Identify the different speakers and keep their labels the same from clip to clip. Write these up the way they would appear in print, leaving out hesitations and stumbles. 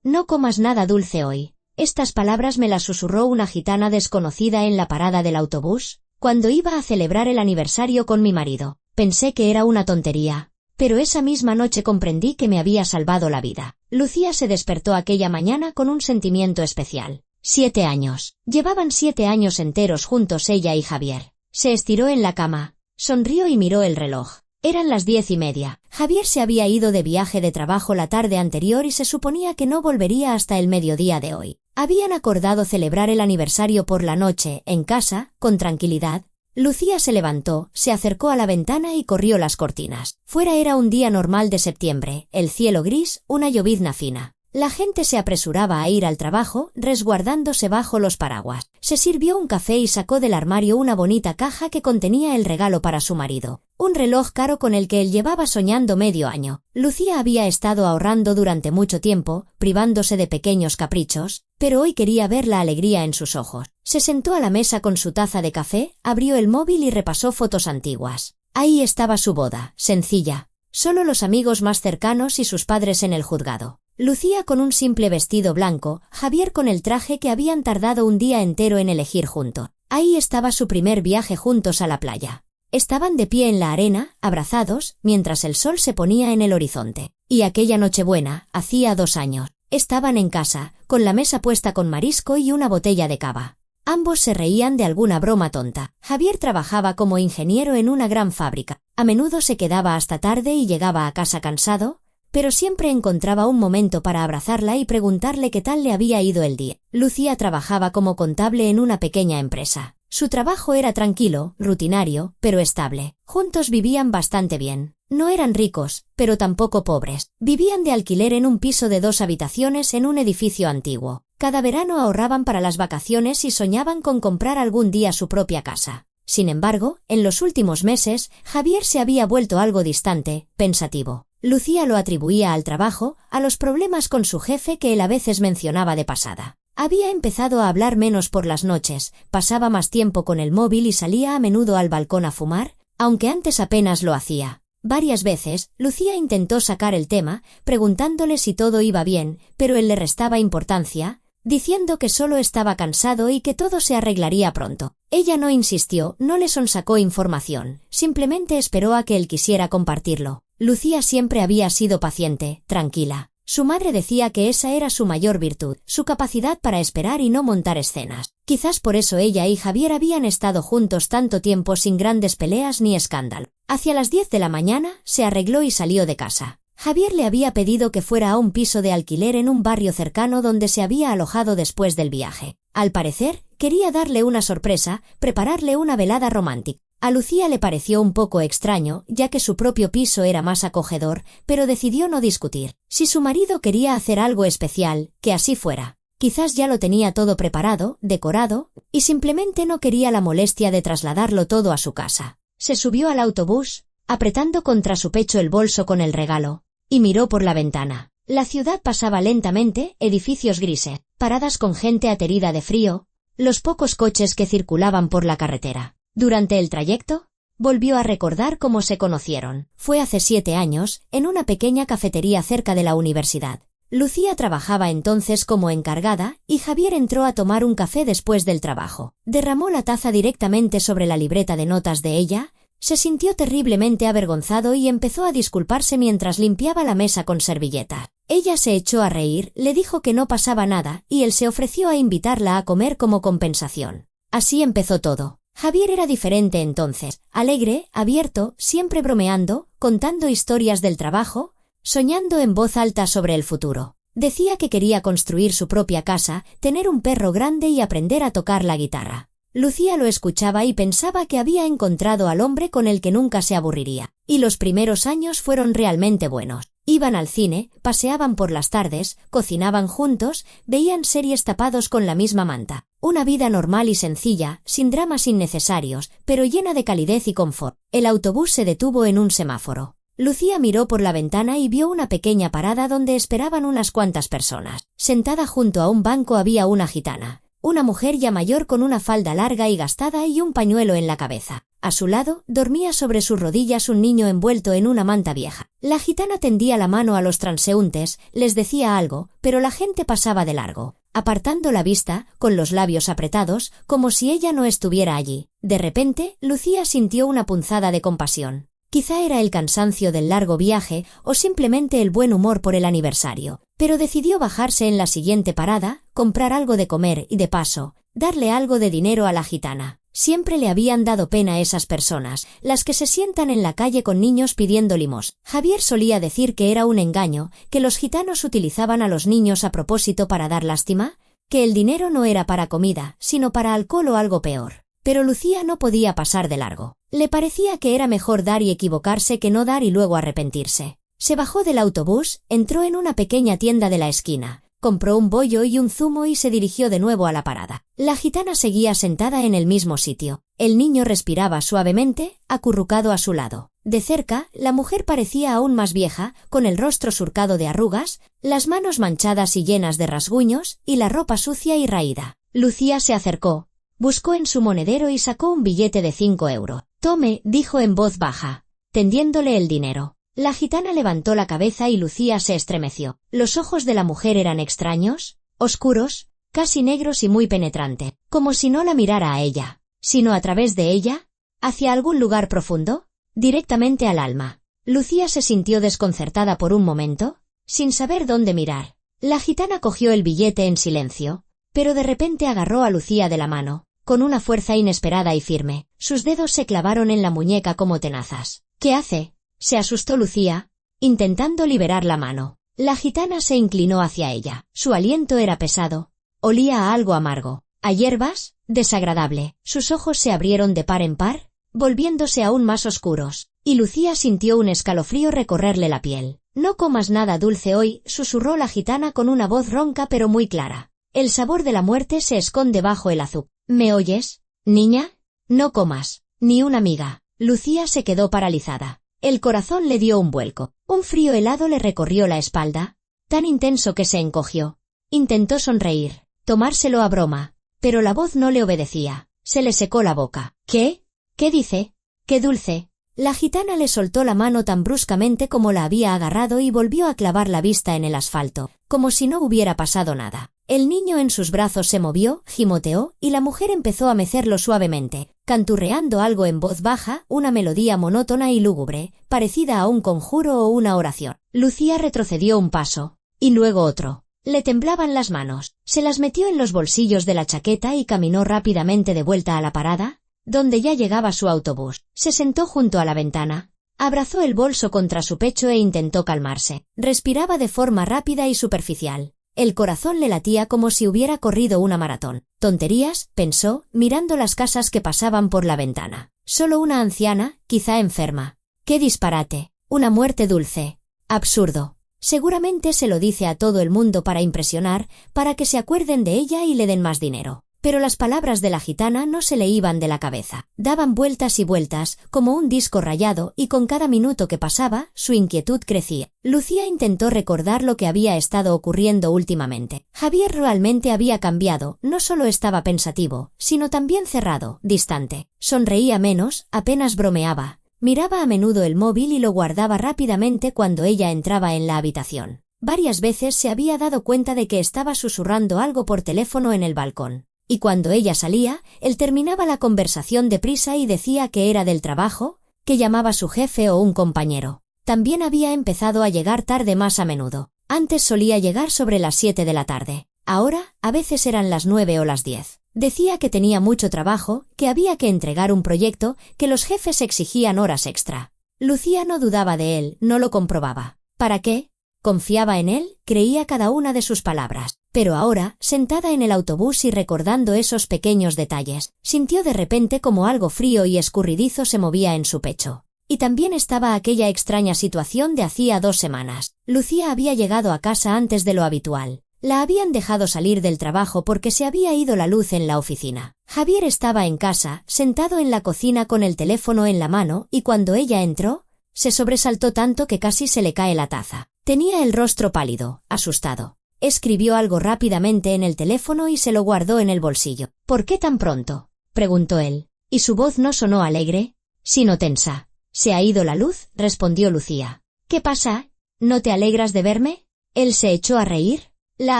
Speaker 1: No comas nada dulce hoy. Estas palabras me las susurró una gitana desconocida en la parada del autobús, cuando iba a celebrar el aniversario con mi marido. Pensé que era una tontería, pero esa misma noche comprendí que me había salvado la vida. Lucía se despertó aquella mañana con un sentimiento especial. 7 años. Llevaban 7 años enteros juntos ella y Javier. Se estiró en la cama, sonrió y miró el reloj. Eran las 10:30. Javier se había ido de viaje de trabajo la tarde anterior y se suponía que no volvería hasta el mediodía de hoy. Habían acordado celebrar el aniversario por la noche, en casa, con tranquilidad. Lucía se levantó, se acercó a la ventana y corrió las cortinas. Fuera era un día normal de septiembre, el cielo gris, una llovizna fina. La gente se apresuraba a ir al trabajo, resguardándose bajo los paraguas. Se sirvió un café y sacó del armario una bonita caja que contenía el regalo para su marido. Un reloj caro con el que él llevaba soñando medio año. Lucía había estado ahorrando durante mucho tiempo, privándose de pequeños caprichos, pero hoy quería ver la alegría en sus ojos. Se sentó a la mesa con su taza de café, abrió el móvil y repasó fotos antiguas. Ahí estaba su boda, sencilla. Solo los amigos más cercanos y sus padres en el juzgado. Lucía con un simple vestido blanco, Javier con el traje que habían tardado un día entero en elegir juntos. Ahí estaba su primer viaje juntos a la playa. Estaban de pie en la arena, abrazados, mientras el sol se ponía en el horizonte. Y aquella Nochebuena, hacía 2 años. Estaban en casa, con la mesa puesta con marisco y una botella de cava. Ambos se reían de alguna broma tonta. Javier trabajaba como ingeniero en una gran fábrica. A menudo se quedaba hasta tarde y llegaba a casa cansado, pero siempre encontraba un momento para abrazarla y preguntarle qué tal le había ido el día. Lucía trabajaba como contable en una pequeña empresa. Su trabajo era tranquilo, rutinario, pero estable. Juntos vivían bastante bien. No eran ricos, pero tampoco pobres. Vivían de alquiler en un piso de 2 habitaciones en un edificio antiguo. Cada verano ahorraban para las vacaciones y soñaban con comprar algún día su propia casa. Sin embargo, en los últimos meses, Javier se había vuelto algo distante, pensativo. Lucía lo atribuía al trabajo, a los problemas con su jefe que él a veces mencionaba de pasada. Había empezado a hablar menos por las noches, pasaba más tiempo con el móvil y salía a menudo al balcón a fumar, aunque antes apenas lo hacía. Varias veces, Lucía intentó sacar el tema, preguntándole si todo iba bien, pero él le restaba importancia, diciendo que solo estaba cansado y que todo se arreglaría pronto. Ella no insistió, no le sonsacó información, simplemente esperó a que él quisiera compartirlo. Lucía siempre había sido paciente, tranquila. Su madre decía que esa era su mayor virtud, su capacidad para esperar y no montar escenas. Quizás por eso ella y Javier habían estado juntos tanto tiempo sin grandes peleas ni escándalo. Hacia las 10 de la mañana, se arregló y salió de casa. Javier le había pedido que fuera a un piso de alquiler en un barrio cercano donde se había alojado después del viaje. Al parecer, quería darle una sorpresa, prepararle una velada romántica. A Lucía le pareció un poco extraño, ya que su propio piso era más acogedor, pero decidió no discutir. Si su marido quería hacer algo especial, que así fuera. Quizás ya lo tenía todo preparado, decorado, y simplemente no quería la molestia de trasladarlo todo a su casa. Se subió al autobús, apretando contra su pecho el bolso con el regalo, y miró por la ventana. La ciudad pasaba lentamente, edificios grises, paradas con gente aterida de frío, los pocos coches que circulaban por la carretera. Durante el trayecto, volvió a recordar cómo se conocieron. Fue hace 7 años, en una pequeña cafetería cerca de la universidad. Lucía trabajaba entonces como encargada, y Javier entró a tomar un café después del trabajo. Derramó la taza directamente sobre la libreta de notas de ella, se sintió terriblemente avergonzado y empezó a disculparse mientras limpiaba la mesa con servilletas. Ella se echó a reír, le dijo que no pasaba nada, y él se ofreció a invitarla a comer como compensación. Así empezó todo. Javier era diferente entonces, alegre, abierto, siempre bromeando, contando historias del trabajo, soñando en voz alta sobre el futuro. Decía que quería construir su propia casa, tener un perro grande y aprender a tocar la guitarra. Lucía lo escuchaba y pensaba que había encontrado al hombre con el que nunca se aburriría. Y los primeros años fueron realmente buenos. Iban al cine, paseaban por las tardes, cocinaban juntos, veían series tapados con la misma manta. Una vida normal y sencilla, sin dramas innecesarios, pero llena de calidez y confort. El autobús se detuvo en un semáforo. Lucía miró por la ventana y vio una pequeña parada donde esperaban unas cuantas personas. Sentada junto a un banco había una gitana. Una mujer ya mayor con una falda larga y gastada y un pañuelo en la cabeza. A su lado, dormía sobre sus rodillas un niño envuelto en una manta vieja. La gitana tendía la mano a los transeúntes, les decía algo, pero la gente pasaba de largo, apartando la vista, con los labios apretados, como si ella no estuviera allí. De repente, Lucía sintió una punzada de compasión. Quizá era el cansancio del largo viaje o simplemente el buen humor por el aniversario, pero decidió bajarse en la siguiente parada, comprar algo de comer y de paso, darle algo de dinero a la gitana. Siempre le habían dado pena esas personas, las que se sientan en la calle con niños pidiendo limos. Javier solía decir que era un engaño, que los gitanos utilizaban a los niños a propósito para dar lástima, que el dinero no era para comida, sino para alcohol o algo peor. Pero Lucía no podía pasar de largo. Le parecía que era mejor dar y equivocarse que no dar y luego arrepentirse. Se bajó del autobús, entró en una pequeña tienda de la esquina, compró un bollo y un zumo y se dirigió de nuevo a la parada. La gitana seguía sentada en el mismo sitio. El niño respiraba suavemente, acurrucado a su lado. De cerca, la mujer parecía aún más vieja, con el rostro surcado de arrugas, las manos manchadas y llenas de rasguños, y la ropa sucia y raída. Lucía se acercó, buscó en su monedero y sacó un billete de 5 euros. «Tome», dijo en voz baja, tendiéndole el dinero. La gitana levantó la cabeza y Lucía se estremeció. Los ojos de la mujer eran extraños, oscuros, casi negros y muy penetrantes, como si no la mirara a ella, sino a través de ella, hacia algún lugar profundo, directamente al alma. Lucía se sintió desconcertada por un momento, sin saber dónde mirar. La gitana cogió el billete en silencio, pero de repente agarró a Lucía de la mano, con una fuerza inesperada y firme. Sus dedos se clavaron en la muñeca como tenazas. «¿Qué hace?», se asustó Lucía, intentando liberar la mano. La gitana se inclinó hacia ella. Su aliento era pesado. Olía a algo amargo, a hierbas, desagradable. Sus ojos se abrieron de par en par, volviéndose aún más oscuros, y Lucía sintió un escalofrío recorrerle la piel. «No comas nada dulce hoy», susurró la gitana con una voz ronca pero muy clara. «El sabor de la muerte se esconde bajo el azúcar. ¿Me oyes, niña? No comas, ni una miga». Lucía se quedó paralizada. El corazón le dio un vuelco. Un frío helado le recorrió la espalda, tan intenso que se encogió. Intentó sonreír, tomárselo a broma, pero la voz no le obedecía. Se le secó la boca. «¿Qué? ¿Qué dice? ¡Qué dulce!». La gitana le soltó la mano tan bruscamente como la había agarrado y volvió a clavar la vista en el asfalto, como si no hubiera pasado nada. El niño en sus brazos se movió, gimoteó, y la mujer empezó a mecerlo suavemente, canturreando algo en voz baja, una melodía monótona y lúgubre, parecida a un conjuro o una oración. Lucía retrocedió un paso, y luego otro. Le temblaban las manos, se las metió en los bolsillos de la chaqueta y caminó rápidamente de vuelta a la parada, donde ya llegaba su autobús. Se sentó junto a la ventana, abrazó el bolso contra su pecho e intentó calmarse. Respiraba de forma rápida y superficial. El corazón le latía como si hubiera corrido una maratón. «Tonterías», pensó, mirando las casas que pasaban por la ventana. Solo una anciana, quizá enferma. «¡Qué disparate! Una muerte dulce. Absurdo. Seguramente se lo dice a todo el mundo para impresionar, para que se acuerden de ella y le den más dinero». Pero las palabras de la gitana no se le iban de la cabeza. Daban vueltas y vueltas, como un disco rayado, y con cada minuto que pasaba, su inquietud crecía. Lucía intentó recordar lo que había estado ocurriendo últimamente. Javier realmente había cambiado, no solo estaba pensativo, sino también cerrado, distante. Sonreía menos, apenas bromeaba. Miraba a menudo el móvil y lo guardaba rápidamente cuando ella entraba en la habitación. Varias veces se había dado cuenta de que estaba susurrando algo por teléfono en el balcón. Y cuando ella salía, él terminaba la conversación deprisa y decía que era del trabajo, que llamaba su jefe o un compañero. También había empezado a llegar tarde más a menudo. Antes solía llegar sobre las 7 de la tarde. Ahora, a veces eran las 9 o las 10. Decía que tenía mucho trabajo, que había que entregar un proyecto, que los jefes exigían horas extra. Lucía no dudaba de él, no lo comprobaba. ¿Para qué? Confiaba en él, creía cada una de sus palabras. Pero ahora, sentada en el autobús y recordando esos pequeños detalles, sintió de repente como algo frío y escurridizo se movía en su pecho. Y también estaba aquella extraña situación de hacía 2 semanas. Lucía había llegado a casa antes de lo habitual. La habían dejado salir del trabajo porque se había ido la luz en la oficina. Javier estaba en casa, sentado en la cocina con el teléfono en la mano, y cuando ella entró, se sobresaltó tanto que casi se le cae la taza. Tenía el rostro pálido, asustado. Escribió algo rápidamente en el teléfono y se lo guardó en el bolsillo. «¿Por qué tan pronto?», preguntó él. y su voz no sonó alegre, sino tensa. «¿Se ha ido la luz?», respondió Lucía. «¿Qué pasa? ¿No te alegras de verme?». Él se echó a reír, la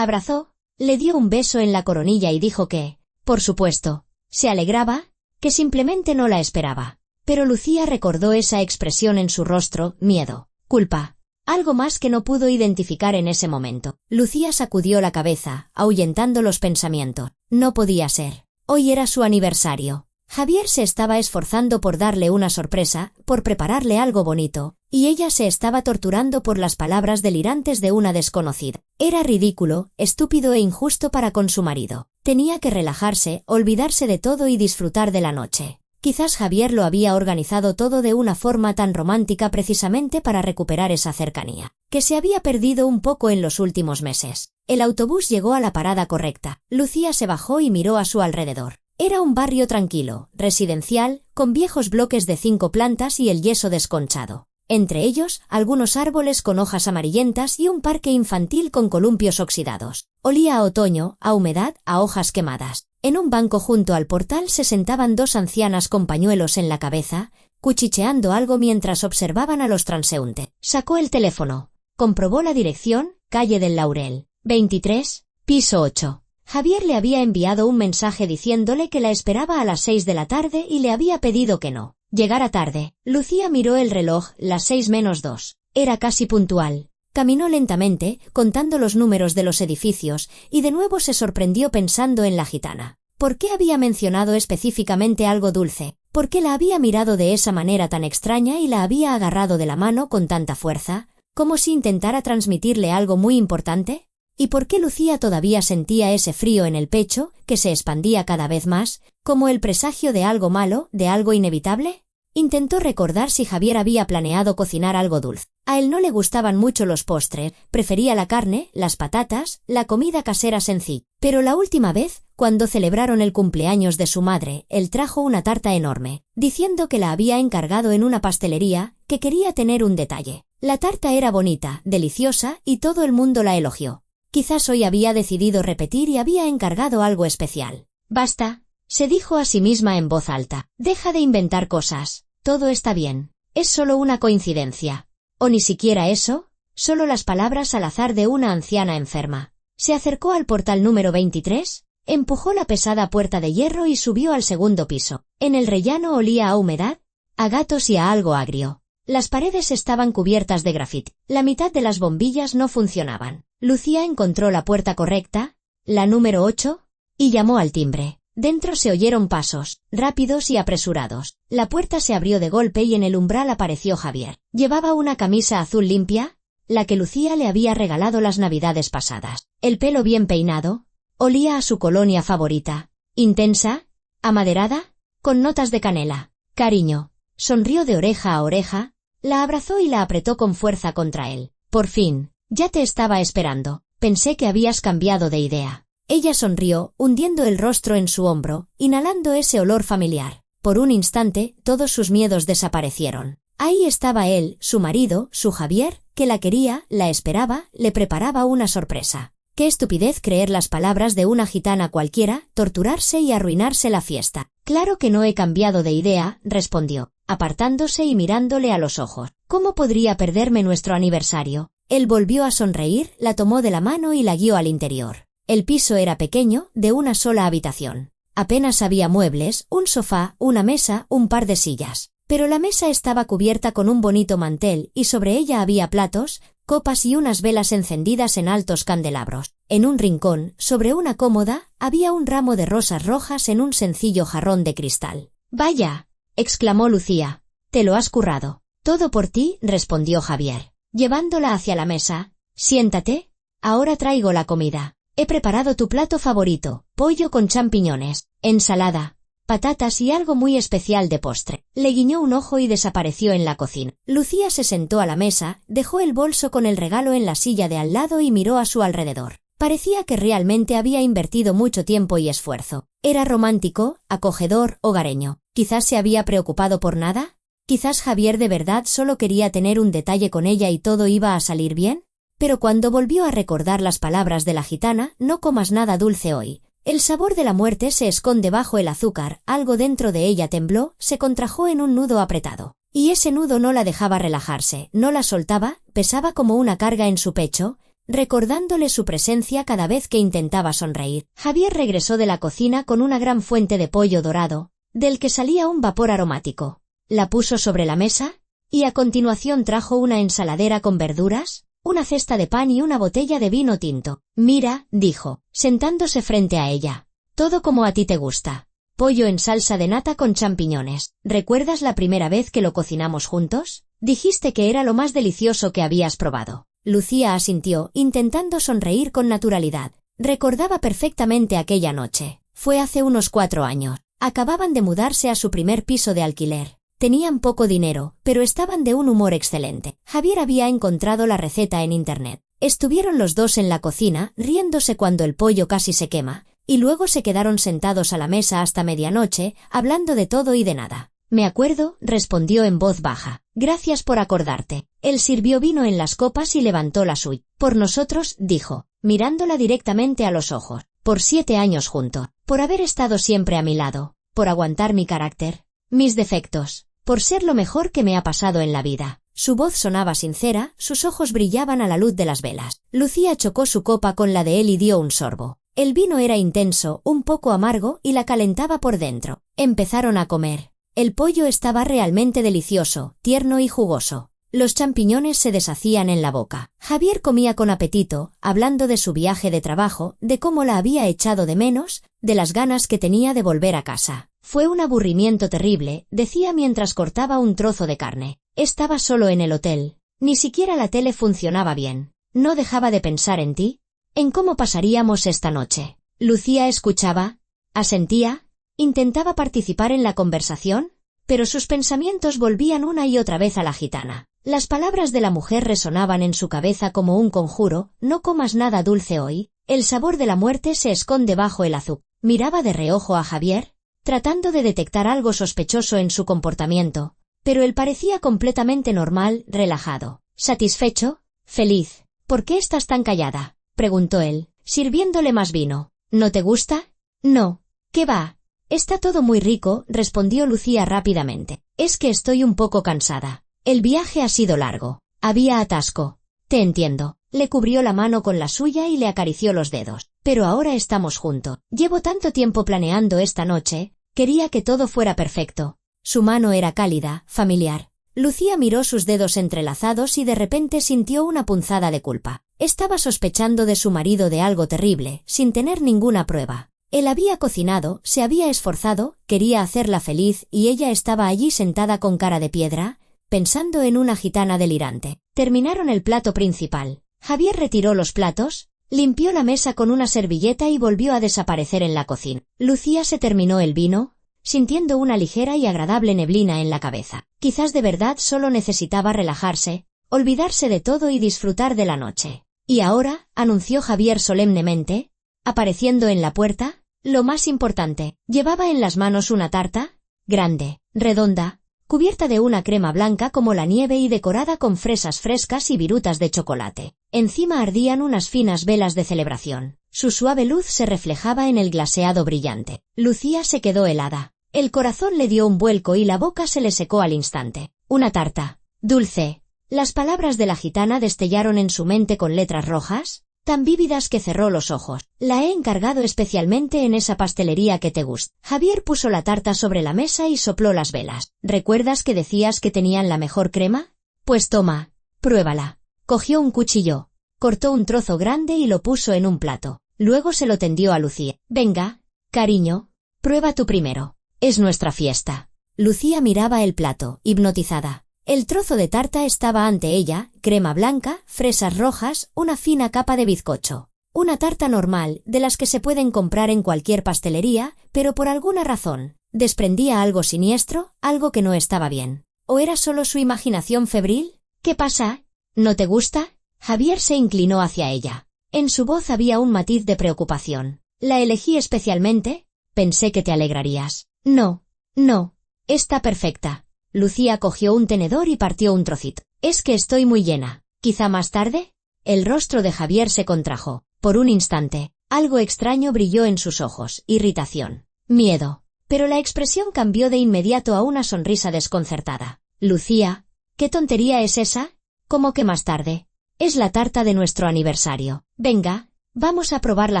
Speaker 1: abrazó, le dio un beso en la coronilla y dijo que, por supuesto, se alegraba, que simplemente no la esperaba. Pero Lucía recordó esa expresión en su rostro: miedo, culpa, algo más que no pudo identificar en ese momento. Lucía sacudió la cabeza, ahuyentando los pensamientos. No podía ser. Hoy era su aniversario. Javier se estaba esforzando por darle una sorpresa, por prepararle algo bonito, y ella se estaba torturando por las palabras delirantes de una desconocida. Era ridículo, estúpido e injusto para con su marido. Tenía que relajarse, olvidarse de todo y disfrutar de la noche. Quizás Javier lo había organizado todo de una forma tan romántica precisamente para recuperar esa cercanía, que se había perdido un poco en los últimos meses. El autobús llegó a la parada correcta. Lucía se bajó y miró a su alrededor. Era un barrio tranquilo, residencial, con viejos bloques de 5 plantas y el yeso desconchado. Entre ellos, algunos árboles con hojas amarillentas y un parque infantil con columpios oxidados. Olía a otoño, a humedad, a hojas quemadas. En un banco junto al portal se sentaban 2 ancianas con pañuelos en la cabeza, cuchicheando algo mientras observaban a los transeúntes. Sacó el teléfono. Comprobó la dirección: calle del Laurel, 23, piso 8. Javier le había enviado un mensaje diciéndole que la esperaba a las 6 de la tarde y le había pedido que no llegara tarde. Lucía miró el reloj: las 6 menos 2. Era casi puntual. Caminó lentamente, contando los números de los edificios, y de nuevo se sorprendió pensando en la gitana. ¿Por qué había mencionado específicamente algo dulce? ¿Por qué la había mirado de esa manera tan extraña y la había agarrado de la mano con tanta fuerza, como si intentara transmitirle algo muy importante? ¿Y por qué Lucía todavía sentía ese frío en el pecho, que se expandía cada vez más, como el presagio de algo malo, de algo inevitable? Intentó recordar si Javier había planeado cocinar algo dulce. A él no le gustaban mucho los postres, prefería la carne, las patatas, la comida casera sencilla. Pero la última vez, cuando celebraron el cumpleaños de su madre, él trajo una tarta enorme, diciendo que la había encargado en una pastelería, que quería tener un detalle. La tarta era bonita, deliciosa, y todo el mundo la elogió. Quizás hoy había decidido repetir y había encargado algo especial. «Basta», se dijo a sí misma en voz alta. «Deja de inventar cosas. Todo está bien. Es solo una coincidencia». O ni siquiera eso, solo las palabras al azar de una anciana enferma. Se acercó al portal número 23, empujó la pesada puerta de hierro y subió al segundo piso. En el rellano olía a humedad, a gatos y a algo agrio. Las paredes estaban cubiertas de grafiti. La mitad de las bombillas no funcionaban. Lucía encontró la puerta correcta, la número 8, y llamó al timbre. Dentro se oyeron pasos, rápidos y apresurados. La puerta se abrió de golpe y en el umbral apareció Javier. Llevaba una camisa azul limpia, la que Lucía le había regalado las navidades pasadas. El pelo bien peinado, olía a su colonia favorita. Intensa, amaderada, con notas de canela. «Cariño», sonrió de oreja a oreja, la abrazó y la apretó con fuerza contra él. «Por fin, ya te estaba esperando. Pensé que habías cambiado de idea». Ella sonrió, hundiendo el rostro en su hombro, inhalando ese olor familiar. Por un instante, todos sus miedos desaparecieron. Ahí estaba él, su marido, su Javier, que la quería, la esperaba, le preparaba una sorpresa. Qué estupidez creer las palabras de una gitana cualquiera, torturarse y arruinarse la fiesta. «Claro que no he cambiado de idea», respondió, apartándose y mirándole a los ojos. «¿Cómo podría perderme nuestro aniversario?». Él volvió a sonreír, la tomó de la mano y la guió al interior. El piso era pequeño, de una sola habitación. Apenas había muebles, un sofá, una mesa, un par de sillas. Pero la mesa estaba cubierta con un bonito mantel y sobre ella había platos, copas y unas velas encendidas en altos candelabros. En un rincón, sobre una cómoda, había un ramo de rosas rojas en un sencillo jarrón de cristal. «Vaya», exclamó Lucía, «te lo has currado». «Todo por ti», respondió Javier, llevándola hacia la mesa. «Siéntate. Ahora traigo la comida. He preparado tu plato favorito, pollo con champiñones, ensalada, patatas y algo muy especial de postre». Le guiñó un ojo y desapareció en la cocina. Lucía se sentó a la mesa, dejó el bolso con el regalo en la silla de al lado y miró a su alrededor. Parecía que realmente había invertido mucho tiempo y esfuerzo. Era romántico, acogedor, hogareño. ¿Quizás se había preocupado por nada? ¿Quizás Javier de verdad solo quería tener un detalle con ella y todo iba a salir bien? Pero cuando volvió a recordar las palabras de la gitana, «no comas nada dulce hoy», El sabor de la muerte se esconde bajo el azúcar, algo dentro de ella tembló, se contrajo en un nudo apretado. Y ese nudo no la dejaba relajarse, no la soltaba, pesaba como una carga en su pecho, recordándole su presencia cada vez que intentaba sonreír. Javier regresó de la cocina con una gran fuente de pollo dorado, del que salía un vapor aromático. La puso sobre la mesa, y a continuación trajo una ensaladera con verduras, una cesta de pan y una botella de vino tinto. «Mira», dijo, sentándose frente a ella. «Todo como a ti te gusta. Pollo en salsa de nata con champiñones. ¿Recuerdas la primera vez que lo cocinamos juntos? Dijiste que era lo más delicioso que habías probado». Lucía asintió, intentando sonreír con naturalidad. Recordaba perfectamente aquella noche. Fue hace unos 4 años. Acababan de mudarse a su primer piso de alquiler. Tenían poco dinero, pero estaban de un humor excelente. Javier había encontrado la receta en internet. Estuvieron los dos en la cocina, riéndose cuando el pollo casi se quema, y luego se quedaron sentados a la mesa hasta medianoche, hablando de todo y de nada. «Me acuerdo», respondió en voz baja. «Gracias por acordarte». Él sirvió vino en las copas y levantó la suya. «Por nosotros», dijo, mirándola directamente a los ojos. «Por 7 años juntos. Por haber estado siempre a mi lado. Por aguantar mi carácter. Mis defectos. Por ser lo mejor que me ha pasado en la vida». Su voz sonaba sincera, sus ojos brillaban a la luz de las velas. Lucía chocó su copa con la de él y dio un sorbo. El vino era intenso, un poco amargo y la calentaba por dentro. Empezaron a comer. El pollo estaba realmente delicioso, tierno y jugoso. Los champiñones se deshacían en la boca. Javier comía con apetito, hablando de su viaje de trabajo, de cómo la había echado de menos, de las ganas que tenía de volver a casa. «Fue un aburrimiento terrible», decía mientras cortaba un trozo de carne. «Estaba solo en el hotel. Ni siquiera la tele funcionaba bien. No dejaba de pensar en ti, en cómo pasaríamos esta noche». Lucía escuchaba, asentía, intentaba participar en la conversación, pero sus pensamientos volvían una y otra vez a la gitana. Las palabras de la mujer resonaban en su cabeza como un conjuro: «No comas nada dulce hoy, el sabor de la muerte se esconde bajo el azúcar». Miraba de reojo a Javier, tratando de detectar algo sospechoso en su comportamiento, pero él parecía completamente normal, relajado. «¿Satisfecho? ¿Feliz? ¿Por qué estás tan callada?», preguntó él, sirviéndole más vino. «¿No te gusta?». «No. ¿Qué va? Está todo muy rico», respondió Lucía rápidamente. «Es que estoy un poco cansada. El viaje ha sido largo. Había atasco». «Te entiendo». Le cubrió la mano con la suya y le acarició los dedos. «Pero ahora estamos juntos. Llevo tanto tiempo planeando esta noche. Quería que todo fuera perfecto». Su mano era cálida, familiar. Lucía miró sus dedos entrelazados y de repente sintió una punzada de culpa. Estaba sospechando de su marido de algo terrible, sin tener ninguna prueba. Él había cocinado, se había esforzado, quería hacerla feliz y ella estaba allí sentada con cara de piedra, pensando en una gitana delirante. Terminaron el plato principal. Javier retiró los platos, limpió la mesa con una servilleta y volvió a desaparecer en la cocina. Lucía se terminó el vino, sintiendo una ligera y agradable neblina en la cabeza. Quizás de verdad solo necesitaba relajarse, olvidarse de todo y disfrutar de la noche. «Y ahora», anunció Javier solemnemente, apareciendo en la puerta, «lo más importante». Llevaba en las manos una tarta, grande, redonda, cubierta de una crema blanca como la nieve y decorada con fresas frescas y virutas de chocolate. Encima ardían unas finas velas de celebración. Su suave luz se reflejaba en el glaseado brillante. Lucía se quedó helada. El corazón le dio un vuelco y la boca se le secó al instante. «Una tarta. Dulce». Las palabras de la gitana destellaron en su mente con letras rojas, tan vívidas que cerró los ojos. «La he encargado especialmente en esa pastelería que te gusta». Javier puso la tarta sobre la mesa y sopló las velas. «¿Recuerdas que decías que tenían la mejor crema? Pues toma, pruébala». Cogió un cuchillo, cortó un trozo grande y lo puso en un plato. Luego se lo tendió a Lucía. «Venga, cariño, prueba tú primero. Es nuestra fiesta». Lucía miraba el plato, hipnotizada. El trozo de tarta estaba ante ella, crema blanca, fresas rojas, una fina capa de bizcocho. Una tarta normal, de las que se pueden comprar en cualquier pastelería, pero por alguna razón, desprendía algo siniestro, algo que no estaba bien. ¿O era solo su imaginación febril? «¿Qué pasa? ¿No te gusta?». Javier se inclinó hacia ella. En su voz había un matiz de preocupación. «La elegí especialmente. Pensé que te alegrarías». «No, no. Está perfecta». Lucía cogió un tenedor y partió un trocito. «Es que estoy muy llena. ¿Quizá más tarde?». El rostro de Javier se contrajo. Por un instante, Algo extraño brilló en sus ojos, irritación, miedo. Pero la expresión cambió de inmediato a una sonrisa desconcertada. Lucía, ¿qué tontería es esa? ¿Cómo que más tarde? Es la tarta de nuestro aniversario. Venga, vamos a probarla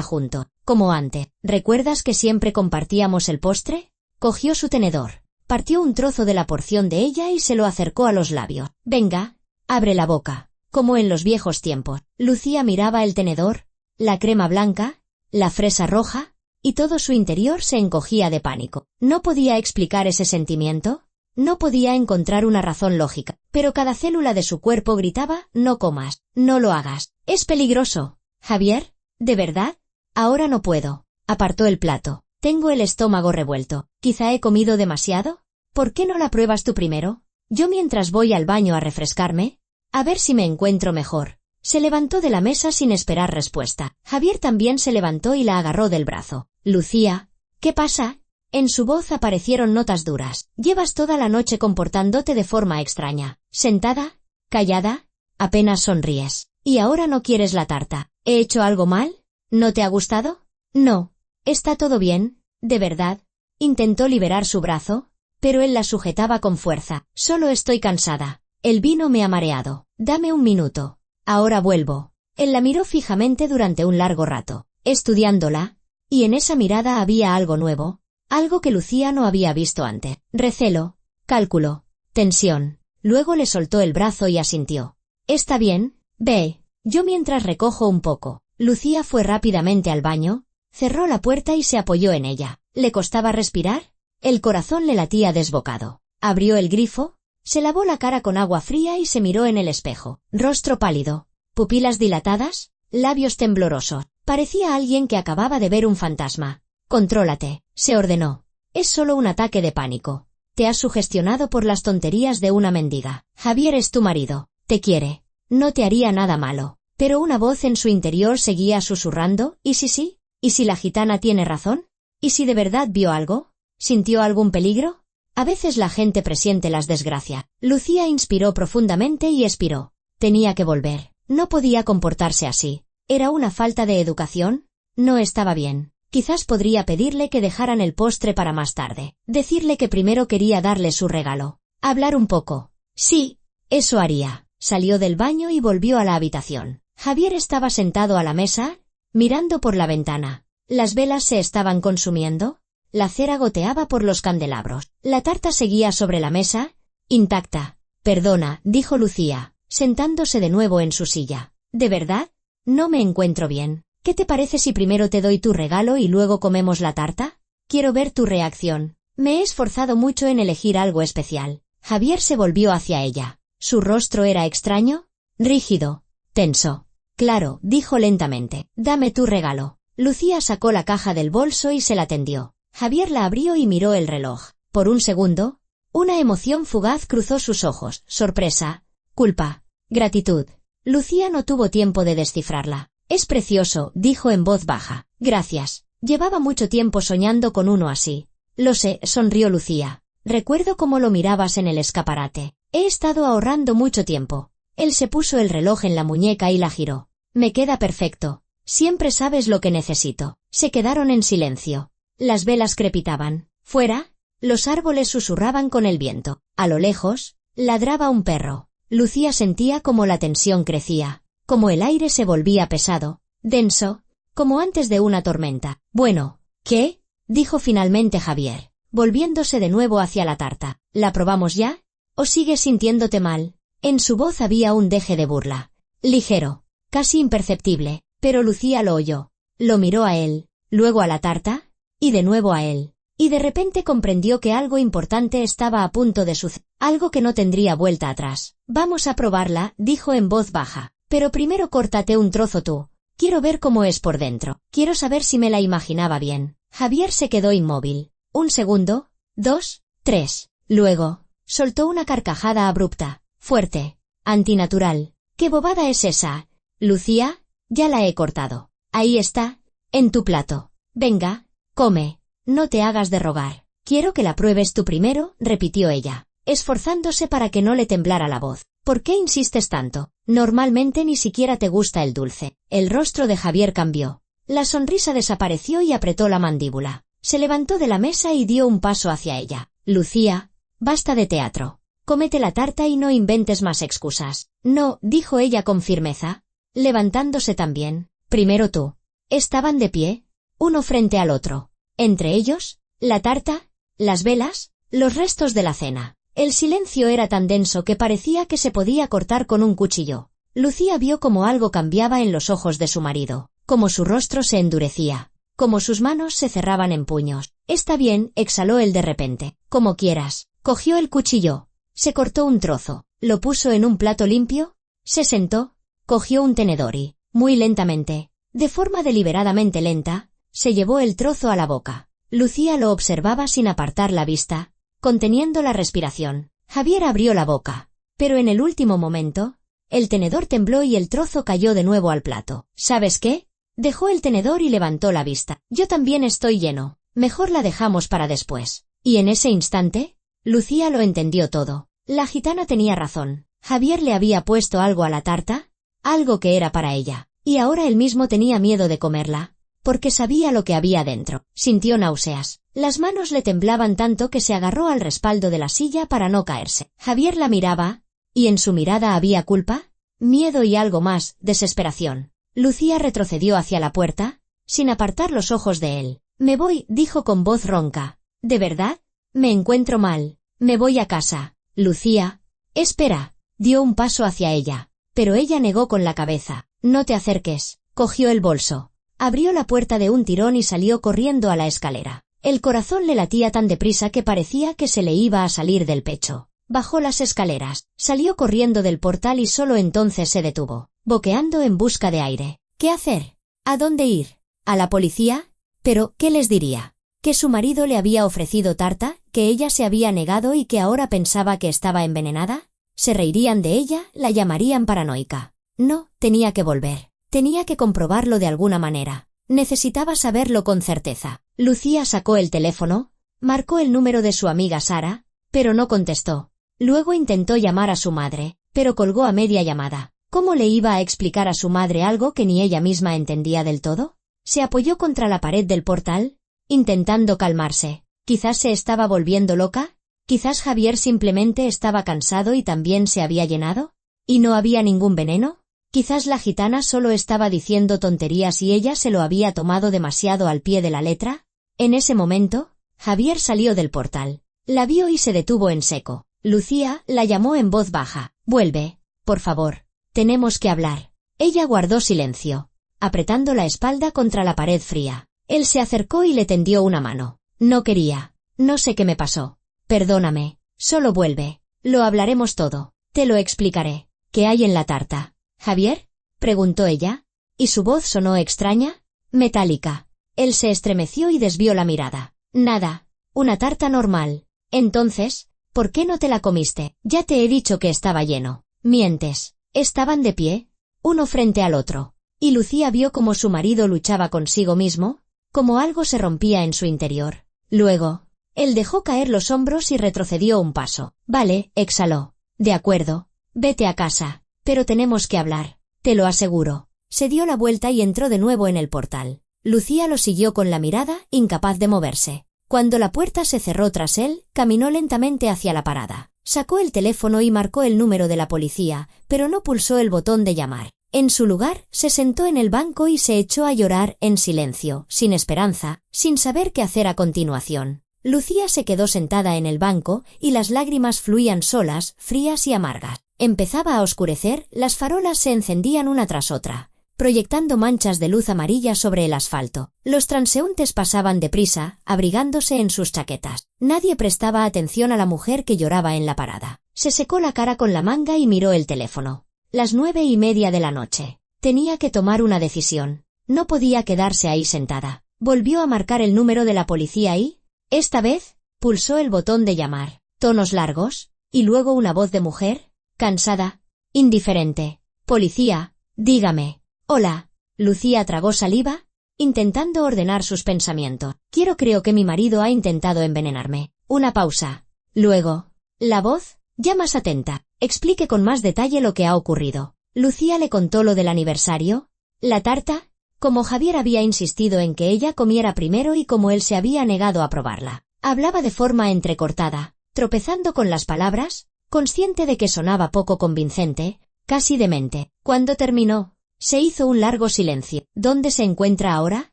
Speaker 1: junto, como antes. ¿Recuerdas que siempre compartíamos el postre? Cogió su tenedor, partió un trozo de la porción de ella y se lo acercó a los labios. Venga, abre la boca, como en los viejos tiempos. Lucía miraba el tenedor, la crema blanca, la fresa roja, y todo su interior se encogía de pánico. No podía explicar ese sentimiento, no podía encontrar una razón lógica, pero cada célula de su cuerpo gritaba, no comas, no lo hagas, es peligroso. Javier, ¿de verdad? Ahora no puedo. Apartó el plato. Tengo el estómago revuelto. ¿Quizá he comido demasiado? ¿Por qué no la pruebas tú primero? Yo mientras voy al baño a refrescarme, a ver si me encuentro mejor. Se levantó de la mesa sin esperar respuesta. Javier también se levantó y la agarró del brazo. Lucía, ¿qué pasa? En su voz aparecieron notas duras. Llevas toda la noche comportándote de forma extraña. Sentada, callada, apenas sonríes. ¿Y ahora no quieres la tarta? ¿He hecho algo mal? ¿No te ha gustado? No. Está todo bien, de verdad. Intentó liberar su brazo, pero él la sujetaba con fuerza. Solo estoy cansada. El vino me ha mareado. Dame un minuto. Ahora vuelvo. Él la miró fijamente durante un largo rato, estudiándola, y en esa mirada había algo nuevo, algo que Lucía no había visto antes. Recelo, cálculo, tensión. Luego le soltó el brazo y asintió. Está bien, ve, yo mientras recojo un poco. Lucía fue rápidamente al baño, cerró la puerta y se apoyó en ella. ¿Le costaba respirar? El corazón le latía desbocado. Abrió el grifo, se lavó la cara con agua fría y se miró en el espejo. Rostro pálido, pupilas dilatadas, labios temblorosos. Parecía alguien que acababa de ver un fantasma. Contrólate, se ordenó. Es solo un ataque de pánico. Te has sugestionado por las tonterías de una mendiga. Javier es tu marido, te quiere. No te haría nada malo. Pero una voz en su interior seguía susurrando, ¿y si sí? ¿Y si la gitana tiene razón? ¿Y si de verdad vio algo? ¿Sintió algún peligro? A veces la gente presiente las desgracias. Lucía inspiró profundamente y expiró. Tenía que volver. No podía comportarse así. ¿Era una falta de educación? No estaba bien. Quizás podría pedirle que dejaran el postre para más tarde. Decirle que primero quería darle su regalo. Hablar un poco. Sí, eso haría. Salió del baño y volvió a la habitación. Javier estaba sentado a la mesa, mirando por la ventana. Las velas se estaban consumiendo, la cera goteaba por los candelabros. La tarta seguía sobre la mesa, intacta. Perdona, dijo Lucía, sentándose de nuevo en su silla. ¿De verdad? No me encuentro bien. ¿Qué te parece si primero te doy tu regalo y luego comemos la tarta? Quiero ver tu reacción. Me he esforzado mucho en elegir algo especial. Javier se volvió hacia ella. Su rostro era extraño, rígido, tenso. Claro, dijo lentamente. Dame tu regalo. Lucía sacó la caja del bolso y se la tendió. Javier la abrió y miró el reloj. Por un segundo, una emoción fugaz cruzó sus ojos. Sorpresa, culpa, gratitud. Lucía no tuvo tiempo de descifrarla. Es precioso, dijo en voz baja. Gracias. Llevaba mucho tiempo soñando con uno así. Lo sé, sonrió Lucía. Recuerdo cómo lo mirabas en el escaparate. He estado ahorrando mucho tiempo. Él se puso el reloj en la muñeca y la giró. Me queda perfecto. Siempre sabes lo que necesito. Se quedaron en silencio. Las velas crepitaban. Fuera, los árboles susurraban con el viento. A lo lejos, ladraba un perro. Lucía sentía como la tensión crecía, como el aire se volvía pesado, denso, como antes de una tormenta. Bueno, ¿qué? Dijo finalmente Javier, volviéndose de nuevo hacia la tarta. ¿La probamos ya? ¿O sigues sintiéndote mal? En su voz había un deje de burla. Ligero, casi imperceptible, pero Lucía lo oyó. Lo miró a él, luego a la tarta, y de nuevo a él. Y de repente comprendió que algo importante estaba a punto de suceder, algo que no tendría vuelta atrás. Vamos a probarla, dijo en voz baja. Pero primero córtate un trozo tú. Quiero ver cómo es por dentro. Quiero saber si me la imaginaba bien. Javier se quedó inmóvil. Un segundo, 2, 3. Luego, soltó una carcajada abrupta, fuerte, antinatural. ¿Qué bobada es esa? Lucía, ya la he cortado. Ahí está, en tu plato. Venga, come. No te hagas de rogar. Quiero que la pruebes tú primero, repitió ella, esforzándose para que no le temblara la voz. ¿Por qué insistes tanto? Normalmente ni siquiera te gusta el dulce. El rostro de Javier cambió. La sonrisa desapareció y apretó la mandíbula. Se levantó de la mesa y dio un paso hacia ella. Lucía, basta de teatro. Cómete la tarta y no inventes más excusas. No, dijo ella con firmeza, levantándose también. Primero tú. Estaban de pie, uno frente al otro. Entre ellos, la tarta, las velas, los restos de la cena. El silencio era tan denso que parecía que se podía cortar con un cuchillo. Lucía vio cómo algo cambiaba en los ojos de su marido, cómo su rostro se endurecía, cómo sus manos se cerraban en puños. Está bien, exhaló él de repente. Como quieras. Cogió el cuchillo, se cortó un trozo, lo puso en un plato limpio, se sentó, cogió un tenedor y, muy lentamente, de forma deliberadamente lenta, se llevó el trozo a la boca. Lucía lo observaba sin apartar la vista, conteniendo la respiración. Javier abrió la boca, pero en el último momento, el tenedor tembló y el trozo cayó de nuevo al plato. ¿Sabes qué? Dejó el tenedor y levantó la vista. Yo también estoy lleno, mejor la dejamos para después. Y en ese instante, Lucía lo entendió todo. La gitana tenía razón. Javier le había puesto algo a la tarta, algo que era para ella, y ahora él mismo tenía miedo de comerla, porque sabía lo que había dentro. Sintió náuseas. Las manos le temblaban tanto que se agarró al respaldo de la silla para no caerse. Javier la miraba, y en su mirada había culpa, miedo y algo más, desesperación. Lucía retrocedió hacia la puerta, sin apartar los ojos de él. Me voy, dijo con voz ronca. ¿De verdad? Me encuentro mal. Me voy a casa. Lucía. Espera. Dio un paso hacia ella, pero ella negó con la cabeza. No te acerques. Cogió el bolso. Abrió la puerta de un tirón y salió corriendo a la escalera. El corazón le latía tan deprisa que parecía que se le iba a salir del pecho. Bajó las escaleras, salió corriendo del portal y solo entonces se detuvo, boqueando en busca de aire. ¿Qué hacer? ¿A dónde ir? ¿A la policía? Pero, ¿qué les diría? ¿Que su marido le había ofrecido tarta, que ella se había negado y que ahora pensaba que estaba envenenada? ¿Se reirían de ella? ¿La llamarían paranoica? No, tenía que volver. Tenía que comprobarlo de alguna manera. Necesitaba saberlo con certeza. Lucía sacó el teléfono, marcó el número de su amiga Sara, pero no contestó. Luego intentó llamar a su madre, pero colgó a media llamada. ¿Cómo le iba a explicar a su madre algo que ni ella misma entendía del todo? Se apoyó contra la pared del portal, intentando calmarse. Quizás se estaba volviendo loca, quizás Javier simplemente estaba cansado y también se había llenado, y no había ningún veneno. Quizás la gitana solo estaba diciendo tonterías y ella se lo había tomado demasiado al pie de la letra. En ese momento, Javier salió del portal. La vio y se detuvo en seco. Lucía la llamó en voz baja. Vuelve, por favor. Tenemos que hablar. Ella guardó silencio, apretando la espalda contra la pared fría. Él se acercó y le tendió una mano. No quería. No sé qué me pasó. Perdóname. Solo vuelve. Lo hablaremos todo. Te lo explicaré. ¿Qué hay en la tarta? ¿Javier? Preguntó ella, y su voz sonó extraña, metálica. Él se estremeció y desvió la mirada. Nada. Una tarta normal. Entonces, ¿por qué no te la comiste? Ya te he dicho que estaba lleno. Mientes. Estaban de pie, uno frente al otro, y Lucía vio cómo su marido luchaba consigo mismo, como algo se rompía en su interior. Luego, él dejó caer los hombros y retrocedió un paso. Vale, exhaló. De acuerdo. Vete a casa. Pero tenemos que hablar. Te lo aseguro. Se dio la vuelta y entró de nuevo en el portal. Lucía lo siguió con la mirada, incapaz de moverse. Cuando la puerta se cerró tras él, caminó lentamente hacia la parada. Sacó el teléfono y marcó el número de la policía, pero no pulsó el botón de llamar. En su lugar, se sentó en el banco y se echó a llorar en silencio, sin esperanza, sin saber qué hacer a continuación. Lucía se quedó sentada en el banco y las lágrimas fluían solas, frías y amargas. Empezaba a oscurecer, las farolas se encendían una tras otra, proyectando manchas de luz amarilla sobre el asfalto. Los transeúntes pasaban deprisa, abrigándose en sus chaquetas. Nadie prestaba atención a la mujer que lloraba en la parada. Se secó la cara con la manga y miró el teléfono. Las 9:30 de la noche. Tenía que tomar una decisión. No podía quedarse ahí sentada. Volvió a marcar el número de la policía y, esta vez, pulsó el botón de llamar. Tonos largos, y luego una voz de mujer, cansada, indiferente. Policía, dígame. Hola. Lucía tragó saliva, intentando ordenar sus pensamientos. Creo que mi marido ha intentado envenenarme. Una pausa. Luego, la voz, ya más atenta. Explique con más detalle lo que ha ocurrido. Lucía le contó lo del aniversario, la tarta, Como Javier había insistido en que ella comiera primero y como él se había negado a probarla. Hablaba de forma entrecortada, tropezando con las palabras, consciente de que sonaba poco convincente, casi demente. Cuando terminó, se hizo un largo silencio. ¿Dónde se encuentra ahora?,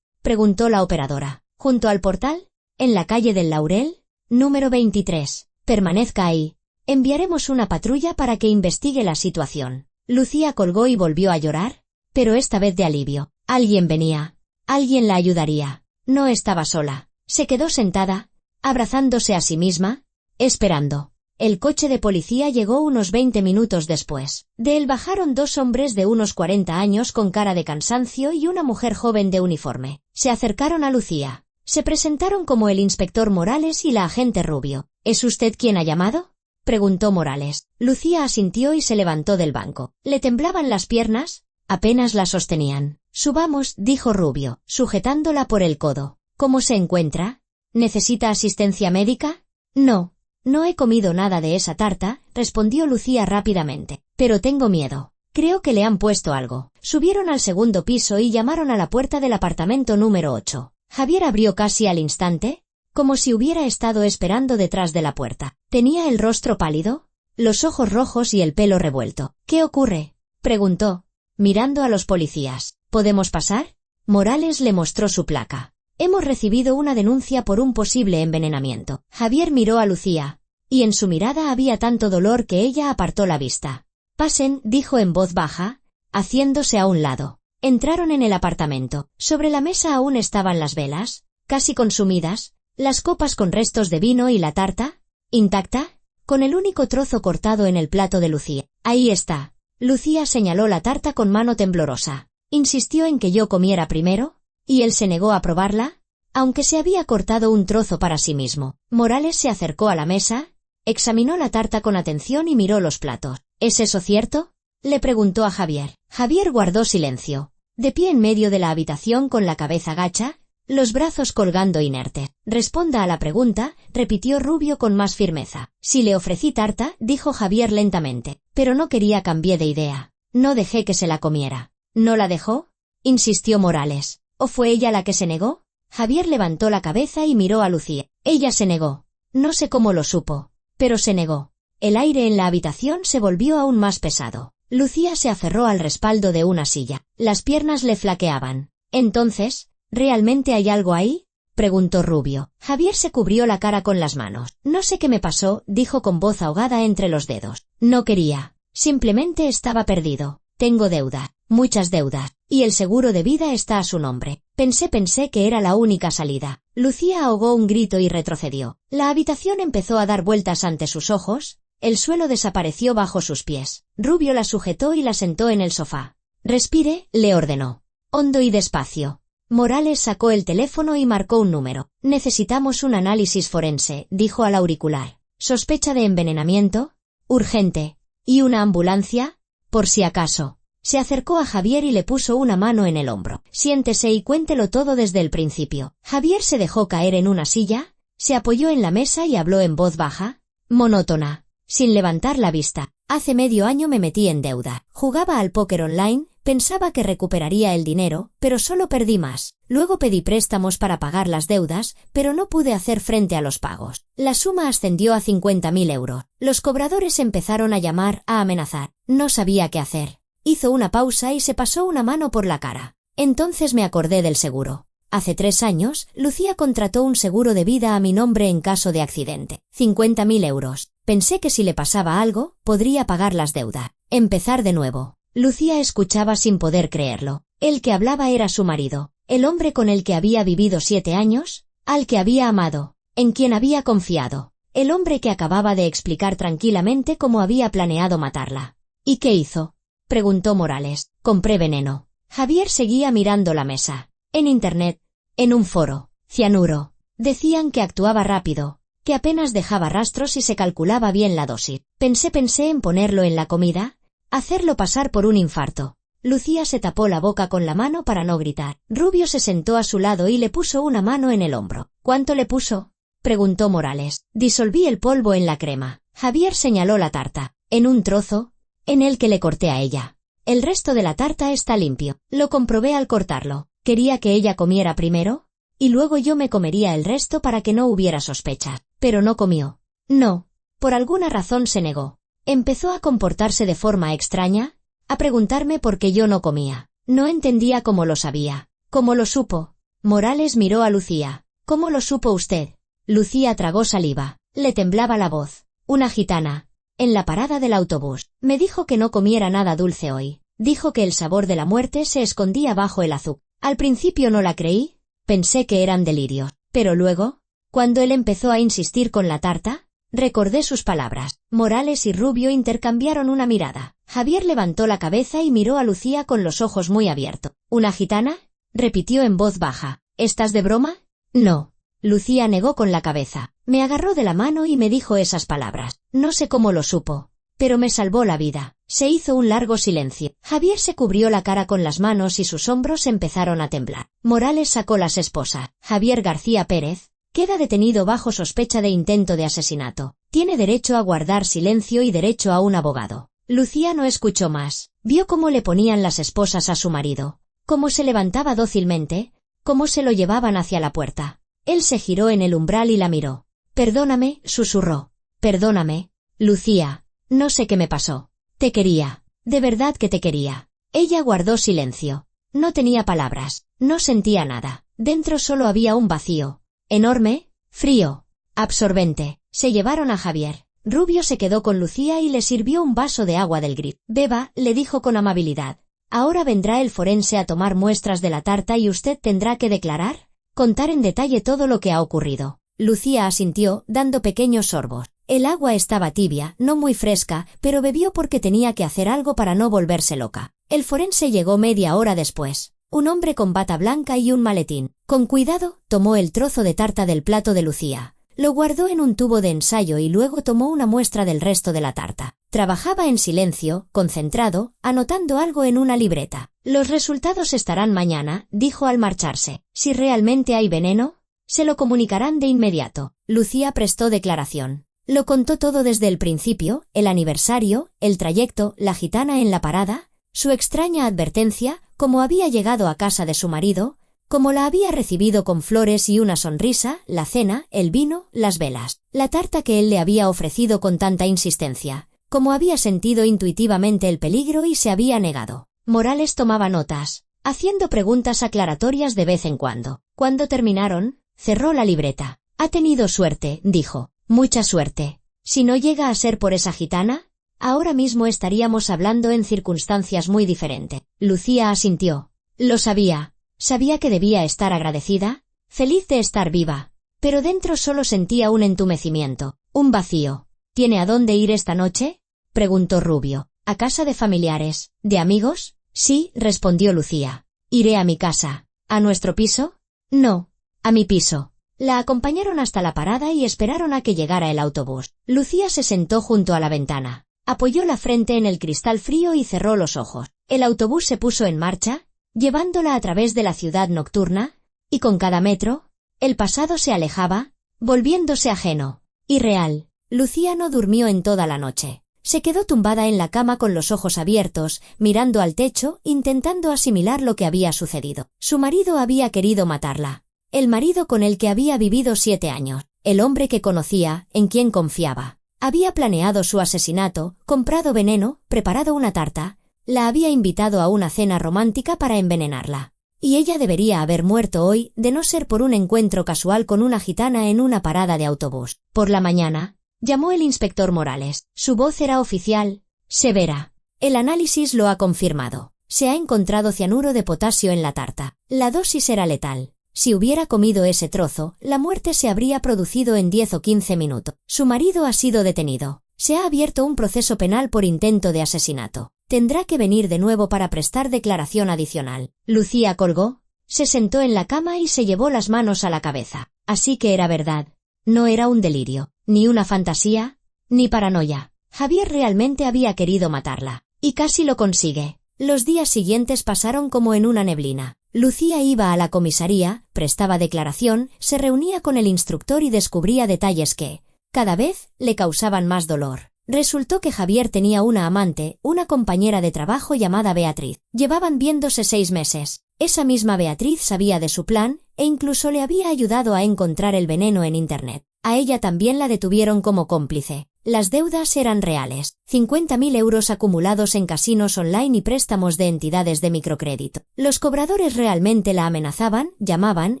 Speaker 1: preguntó la operadora. Junto al portal, en la calle del Laurel, número 23. Permanezca ahí. Enviaremos una patrulla para que investigue la situación. Lucía colgó y volvió a llorar, pero esta vez de alivio. Alguien venía. Alguien la ayudaría. No estaba sola. Se quedó sentada, abrazándose a sí misma, esperando. El coche de policía llegó unos 20 minutos después. De él bajaron 2 hombres de unos 40 años con cara de cansancio y una mujer joven de uniforme. Se acercaron a Lucía. Se presentaron como el inspector Morales y la agente Rubio. ¿Es usted quien ha llamado?, preguntó Morales. Lucía asintió y se levantó del banco. Le temblaban las piernas, apenas la sostenían. Subamos, dijo Rubio, sujetándola por el codo. ¿Cómo se encuentra? ¿Necesita asistencia médica? No. No he comido nada de esa tarta, respondió Lucía rápidamente. Pero tengo miedo. Creo que le han puesto algo. Subieron al segundo piso y llamaron a la puerta del apartamento número 8. Javier abrió casi al instante, como si hubiera estado esperando detrás de la puerta. Tenía el rostro pálido, los ojos rojos y el pelo revuelto. ¿Qué ocurre?, preguntó, mirando a los policías. ¿Podemos pasar? Morales le mostró su placa. Hemos recibido una denuncia por un posible envenenamiento. Javier miró a Lucía, y en su mirada había tanto dolor que ella apartó la vista. Pasen, dijo en voz baja, haciéndose a un lado. Entraron en el apartamento. Sobre la mesa aún estaban las velas, casi consumidas, las copas con restos de vino y la tarta, intacta, con el único trozo cortado en el plato de Lucía. Ahí está. Lucía señaló la tarta con mano temblorosa. Insistió en que yo comiera primero, y él se negó a probarla, aunque se había cortado un trozo para sí mismo. Morales se acercó a la mesa, examinó la tarta con atención y miró los platos. ¿Es eso cierto?, le preguntó a Javier. Javier guardó silencio, de pie en medio de la habitación con la cabeza gacha, los brazos colgando inertes. Responda a la pregunta, repitió Rubio con más firmeza. Si le ofrecí tarta, dijo Javier lentamente, pero no quería, cambié de idea. No dejé que se la comiera. ¿No la dejó?, insistió Morales. ¿O fue ella la que se negó? Javier levantó la cabeza y miró a Lucía. Ella se negó. No sé cómo lo supo, pero se negó. El aire en la habitación se volvió aún más pesado. Lucía se aferró al respaldo de una silla. Las piernas le flaqueaban. Entonces, ¿realmente hay algo ahí?, preguntó Rubio. Javier se cubrió la cara con las manos. No sé qué me pasó, dijo con voz ahogada entre los dedos. No quería. Simplemente estaba perdido. Tengo deuda. Muchas deudas. Y el seguro de vida está a su nombre. Pensé que era la única salida. Lucía ahogó un grito y retrocedió. La habitación empezó a dar vueltas ante sus ojos, el suelo desapareció bajo sus pies. Rubio la sujetó y la sentó en el sofá. Respire, le ordenó. Hondo y despacio. Morales sacó el teléfono y marcó un número. Necesitamos un análisis forense, dijo al auricular. ¿Sospecha de envenenamiento? Urgente. ¿Y una ambulancia? Por si acaso. Se acercó a Javier y le puso una mano en el hombro. Siéntese y cuéntelo todo desde el principio. Javier se dejó caer en una silla, se apoyó en la mesa y habló en voz baja, monótona, sin levantar la vista. Hace medio año me metí en deuda. Jugaba al póker online, pensaba que recuperaría el dinero, pero solo perdí más. Luego pedí préstamos para pagar las deudas, pero no pude hacer frente a los pagos. La suma ascendió a 50.000 euros. Los cobradores empezaron a llamar, a amenazar. No sabía qué hacer. Hizo una pausa y se pasó una mano por la cara. Entonces me acordé del seguro. Hace 3 años, Lucía contrató un seguro de vida a mi nombre en caso de accidente. 50.000 euros. Pensé que si le pasaba algo, podría pagar las deudas. Empezar de nuevo. Lucía escuchaba sin poder creerlo. El que hablaba era su marido, el hombre con el que había vivido 7 años, al que había amado, en quien había confiado, el hombre que acababa de explicar tranquilamente cómo había planeado matarla. ¿Y qué hizo?, preguntó Morales. Compré veneno. Javier seguía mirando la mesa. En internet, en un foro, cianuro. Decían que actuaba rápido, que apenas dejaba rastros y se calculaba bien la dosis. Pensé en ponerlo en la comida, hacerlo pasar por un infarto. Lucía se tapó la boca con la mano para no gritar. Rubio se sentó a su lado y le puso una mano en el hombro. ¿Cuánto le puso?, preguntó Morales. Disolví el polvo en la crema. Javier señaló la tarta. En un trozo, en el que le corté a ella. El resto de la tarta está limpio. Lo comprobé al cortarlo. Quería que ella comiera primero, y luego yo me comería el resto para que no hubiera sospechas. Pero no comió. No. Por alguna razón se negó. Empezó a comportarse de forma extraña, a preguntarme por qué yo no comía. No entendía cómo lo sabía. ¿Cómo lo supo? Morales miró a Lucía. ¿Cómo lo supo usted? Lucía tragó saliva. Le temblaba la voz. Una gitana. En la parada del autobús. Me dijo que no comiera nada dulce hoy. Dijo que el sabor de la muerte se escondía bajo el azúcar. Al principio no la creí, pensé que eran delirios. Pero luego, cuando él empezó a insistir con la tarta, recordé sus palabras. Morales y Rubio intercambiaron una mirada. Javier levantó la cabeza y miró a Lucía con los ojos muy abiertos. ¿Una gitana? Repitió en voz baja. ¿Estás de broma? No. Lucía negó con la cabeza. Me agarró de la mano y me dijo esas palabras. No sé cómo lo supo, pero me salvó la vida. Se hizo un largo silencio. Javier se cubrió la cara con las manos y sus hombros empezaron a temblar. Morales sacó las esposas. Javier García Pérez queda detenido bajo sospecha de intento de asesinato. Tiene derecho a guardar silencio y derecho a un abogado. Lucía no escuchó más. Vio cómo le ponían las esposas a su marido, cómo se levantaba dócilmente, cómo se lo llevaban hacia la puerta. Él se giró en el umbral y la miró. Perdóname, susurró. Perdóname, Lucía. No sé qué me pasó. Te quería. De verdad que te quería. Ella guardó silencio. No tenía palabras. No sentía nada. Dentro solo había un vacío. Enorme, frío, absorbente. Se llevaron a Javier. Rubio se quedó con Lucía y le sirvió un vaso de agua del grifo. Beba, le dijo con amabilidad. Ahora vendrá el forense a tomar muestras de la tarta y usted tendrá que declarar, contar en detalle todo lo que ha ocurrido. Lucía asintió, dando pequeños sorbos. El agua estaba tibia, no muy fresca, pero bebió porque tenía que hacer algo para no volverse loca. El forense llegó media hora después. Un hombre con bata blanca y un maletín. Con cuidado, tomó el trozo de tarta del plato de Lucía. Lo guardó en un tubo de ensayo y luego tomó una muestra del resto de la tarta. Trabajaba en silencio, concentrado, anotando algo en una libreta. Los resultados estarán mañana, dijo al marcharse. Si realmente hay veneno, se lo comunicarán de inmediato. Lucía prestó declaración. Lo contó todo desde el principio, el aniversario, el trayecto, la gitana en la parada, su extraña advertencia, cómo había llegado a casa de su marido, cómo la había recibido con flores y una sonrisa, la cena, el vino, las velas, la tarta que él le había ofrecido con tanta insistencia, cómo había sentido intuitivamente el peligro y se había negado. Morales tomaba notas, haciendo preguntas aclaratorias de vez en cuando. Cuando terminaron, cerró la libreta. Ha tenido suerte, dijo. Mucha suerte. Si no llega a ser por esa gitana, ahora mismo estaríamos hablando en circunstancias muy diferentes. Lucía asintió. Lo sabía. Sabía que debía estar agradecida, feliz de estar viva. Pero dentro solo sentía un entumecimiento, un vacío. ¿Tiene a dónde ir esta noche? Preguntó Rubio. ¿A casa de familiares? ¿De amigos? Sí, respondió Lucía. Iré a mi casa. ¿A nuestro piso? No. A mi piso. La acompañaron hasta la parada y esperaron a que llegara el autobús. Lucía se sentó junto a la ventana, apoyó la frente en el cristal frío y cerró los ojos. El autobús se puso en marcha, llevándola a través de la ciudad nocturna, y con cada metro, el pasado se alejaba, volviéndose ajeno, irreal. Lucía no durmió en toda la noche. Se quedó tumbada en la cama con los ojos abiertos, mirando al techo, intentando asimilar lo que había sucedido. Su marido había querido matarla. El marido con el que había vivido 7 años, el hombre que conocía, en quien confiaba. Había planeado su asesinato, comprado veneno, preparado una tarta, la había invitado a una cena romántica para envenenarla. Y ella debería haber muerto hoy, de no ser por un encuentro casual con una gitana en una parada de autobús. Por la mañana, llamó el inspector Morales. Su voz era oficial, severa. El análisis lo ha confirmado. Se ha encontrado cianuro de potasio en la tarta. La dosis era letal. Si hubiera comido ese trozo, la muerte se habría producido en 10 o 15 minutos. Su marido ha sido detenido. Se ha abierto un proceso penal por intento de asesinato. Tendrá que venir de nuevo para prestar declaración adicional. Lucía colgó, se sentó en la cama y se llevó las manos a la cabeza. Así que era verdad. No era un delirio, ni una fantasía, ni paranoia. Javier realmente había querido matarla. Y casi lo consigue. Los días siguientes pasaron como en una neblina. Lucía iba a la comisaría, prestaba declaración, se reunía con el instructor y descubría detalles que, cada vez, le causaban más dolor. Resultó que Javier tenía una amante, una compañera de trabajo llamada Beatriz. Llevaban viéndose 6 meses. Esa misma Beatriz sabía de su plan, e incluso le había ayudado a encontrar el veneno en Internet. A ella también la detuvieron como cómplice. Las deudas eran reales, 50.000 euros acumulados en casinos online y préstamos de entidades de microcrédito. Los cobradores realmente la amenazaban, llamaban,